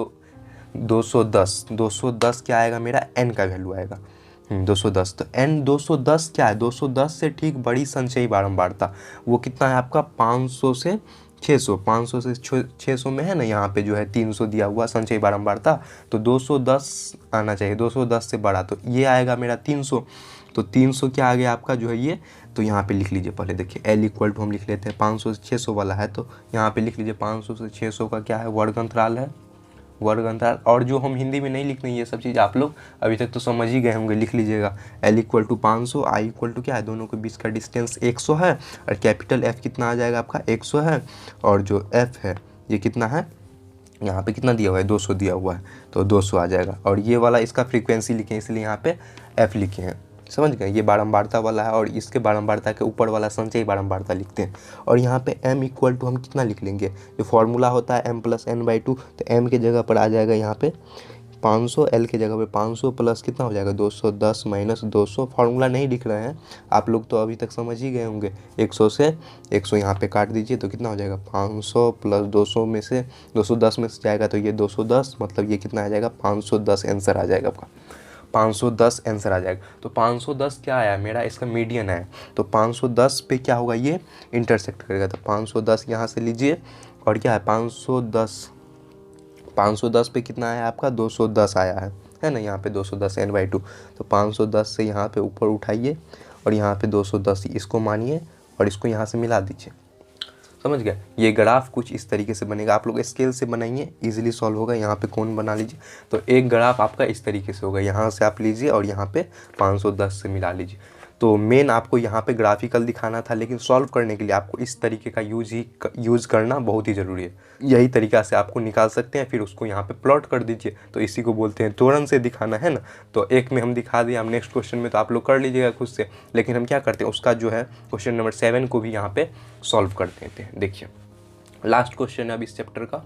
S1: 210 क्या आएगा मेरा n का वैल्यू आएगा 210। तो n 210 क्या है 210 से ठीक बड़ी संचयी बारंबारता वो कितना है आपका 500 से 600, 500 से 600 में है ना, यहाँ पे जो है 300 दिया हुआ संचयी बारंबारता, तो 210 आना चाहिए, 210 से बड़ा, तो ये आएगा मेरा 300। तो 300 क्या आ गया आपका जो है ये, तो यहाँ पे लिख लीजिए पहले देखिए L = हम लिख लेते हैं 500 से 600 वाला है, तो यहाँ पे लिख लीजिए 500 से 600 का क्या है वर्ग अंतराल है, वर्ग अंतराल। और जो हम हिंदी में नहीं लिखते हैं ये सब चीज़ आप लोग अभी तक तो समझ ही गए होंगे, लिख लीजिएगा L = 500, I = क्या है दोनों के बीच का डिस्टेंस 100 है, और कैपिटल F कितना आ जाएगा आपका 100 है, और जो F है ये कितना है यहाँ पे कितना दिया हुआ है 200 दिया हुआ है, तो 200 आ जाएगा। और ये वाला इसका फ्रीक्वेंसी लिखे इसलिए यहाँ पे F लिखे हैं, समझ गए, ये बारंबारता वाला है, और इसके बारंबारता के ऊपर वाला संचयी बारंबारता लिखते हैं। और यहाँ पे m = हम कितना लिख लेंगे, जो फॉर्मूला होता है m + n/2, तो m के जगह पर आ जाएगा यहाँ पे 500, l के जगह पे 500 प्लस कितना हो जाएगा 210 - 200, फार्मूला नहीं लिख रहे हैं आप लोग तो अभी तक समझ ही गए होंगे। 100 से 100 यहाँ पे काट दीजिए, तो कितना हो जाएगा 500 + 200 में से 210 में से जाएगा, तो ये 210, मतलब ये कितना आ जाएगा 510 आंसर आ जाएगा आपका, 510 आंसर आ जाएगा। तो 510 क्या आया मेरा, इसका मीडियन है, तो 510 पे क्या होगा ये इंटरसेक्ट करेगा, तो 510 यहाँ से लीजिए, और क्या है 510 पे कितना आया आपका 210 आया है ना, यहाँ पे 210 n/2, तो 510 से यहाँ पे ऊपर उठाइए, और यहाँ पे 210 इसको मानिए, और इसको यहाँ से मिला दीजिए, समझ गए। ये ग्राफ कुछ इस तरीके से बनेगा, आप लोग स्केल से बनाइए इजीली सॉल्व होगा। यहाँ पे कौन बना लीजिए, तो एक ग्राफ आपका इस तरीके से होगा, यहाँ से आप लीजिए और यहाँ पे 510 से मिला लीजिए। तो मेन आपको यहाँ पे ग्राफिकल दिखाना था, लेकिन सॉल्व करने के लिए आपको इस तरीके का यूज़ करना बहुत ही ज़रूरी है। यही तरीका से आपको निकाल सकते हैं, फिर उसको यहाँ पे प्लॉट कर दीजिए, तो इसी को बोलते हैं त्वरण से दिखाना, है ना। तो एक में हम दिखा दिए, हम नेक्स्ट क्वेश्चन में तो आप लोग कर लीजिएगा खुद से, लेकिन हम क्या करते हैं उसका जो है क्वेश्चन नंबर 7 को भी यहाँ पे सॉल्व कर देते हैं। देखिए लास्ट क्वेश्चन है अब इस चैप्टर का,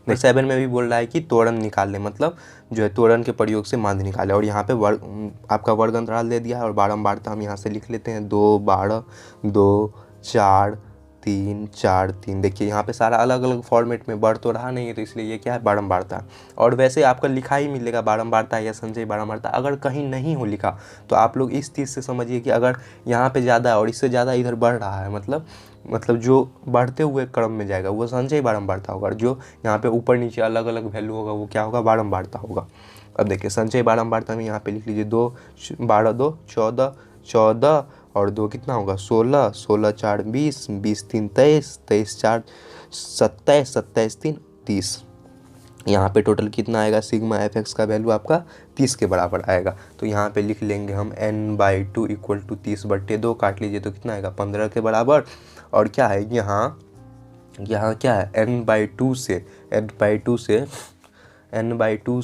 S1: 7 में भी बोल रहा है कि त्वरण निकाल ले, मतलब जो है त्वरण के प्रयोग से माध्य निकाले, और यहाँ पे आपका वर्ग अंतराल दे दिया है, और बारंबारता हम यहाँ से लिख लेते हैं 2 12 2 4 3 4 3। देखिए यहाँ पे सारा अलग अलग फॉर्मेट में बढ़ तो रहा नहीं है, तो इसलिए ये क्या है बारंबारता। और वैसे आपका लिखा ही मिलेगा बारंबारता या संचयी बारंबारता, अगर कहीं नहीं हो लिखा तो आप लोग इस चीज़ से समझिए कि अगर यहाँ पे ज़्यादा और इससे ज़्यादा इधर बढ़ रहा है, मतलब जो बढ़ते हुए क्रम में जाएगा वो संचयी बारंबारता होगा, और जो यहाँ पे ऊपर नीचे अलग अलग वैल्यू होगा वो क्या होगा बारंबारता होगा। अब देखिए संचयी बारंबारता में यहाँ पे लिख लीजिए 2 12 2 14 14, और 2 कितना होगा 16 16 4 20 20 3 23 23 4 27 27 3 30। यहाँ पे टोटल कितना आएगा, सिग्मा एफ एक्स का वैल्यू आपका 30 के बराबर आएगा। तो यहाँ पे लिख लेंगे हम n/2 इक्वल टू 30/2, काट लीजिए तो कितना आएगा 15 के बराबर। और क्या है यहाँ क्या है n/2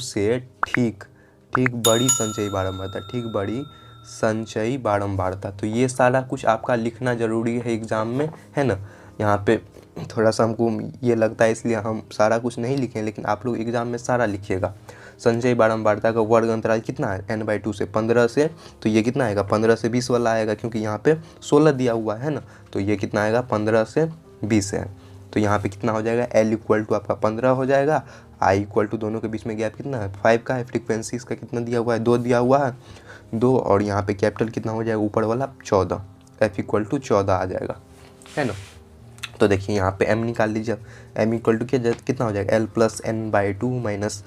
S1: से ठीक बड़ी संचयी बारंबारता, ठीक बड़ी संचयी बारंबारता। तो ये सारा कुछ आपका लिखना ज़रूरी है एग्ज़ाम में, है ना। यहाँ पे थोड़ा सा हमको ये लगता है इसलिए हम सारा कुछ नहीं लिखें, लेकिन आप लोग एग्ज़ाम में सारा लिखिएगा। संचयी बारंबारता का वर्ग अंतराल कितना है, n/2 से 15 से, तो ये कितना आएगा 15 से 20 वाला आएगा, क्योंकि यहाँ पे 16 दिया हुआ है ना। तो ये कितना आएगा 15 से 20 है। तो यहाँ पे कितना हो जाएगा, L इक्वल टू आपका 15 हो जाएगा, I इक्वल टू दोनों के बीच में गैप कितना है 5 का है, फ्रीक्वेंसी इसका कितना दिया हुआ है 2 दिया हुआ है 2, और यहाँ पे कैपिटल कितना हो जाएगा ऊपर वाला 14, F इक्वल टू 14 आ जाएगा, है ना। तो देखिए यहाँ पे M निकाल लीजिए, M इक्वल टू कितना हो जाएगा L plus n/2 minus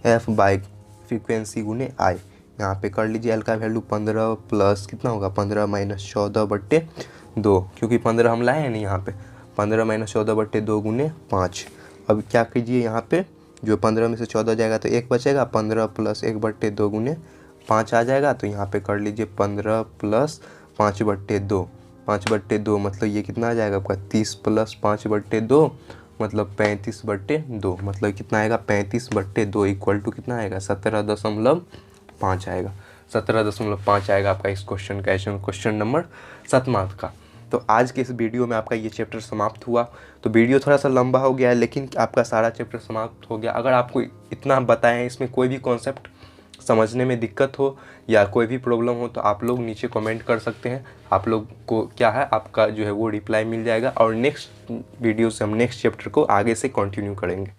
S1: F by frequency गुने I। यहाँ पे कर लीजिए L का वैल्यू 15 प्लस कितना होगा 15 माइनस 14/2, क्योंकि 15 हम लाए हैं नहीं, यहाँ पे 15 माइनस 14/2 गुने 5। अब क्या कीजिए यहाँ पे जो 15 में से 14 जाएगा तो 1 बचेगा, 15 प्लस 1/2 गुने 5 आ जाएगा। तो यहाँ पे कर लीजिए 15 प्लस 5/2, 5/2 मतलब ये कितना आ जाएगा आपका 30 प्लस 5/2 मतलब 35/2, मतलब कितना आएगा 35/2 इक्वल टू कितना आएगा 17.5 आएगा, 17.5 आएगा आपका इस क्वेश्चन का, क्वेश्चन नंबर 7 का। तो आज के इस वीडियो में आपका ये चैप्टर समाप्त हुआ। तो वीडियो थोड़ा सा लंबा हो गया है, लेकिन आपका सारा चैप्टर समाप्त हो गया। अगर आपको इतना बताएं इसमें कोई भी कॉन्सेप्ट समझने में दिक्कत हो या कोई भी प्रॉब्लम हो तो आप लोग नीचे कमेंट कर सकते हैं। आप लोग को क्या है आपका जो है वो रिप्लाई मिल जाएगा, और नेक्स्ट वीडियो से हम नेक्स्ट चैप्टर को आगे से कंटिन्यू करेंगे।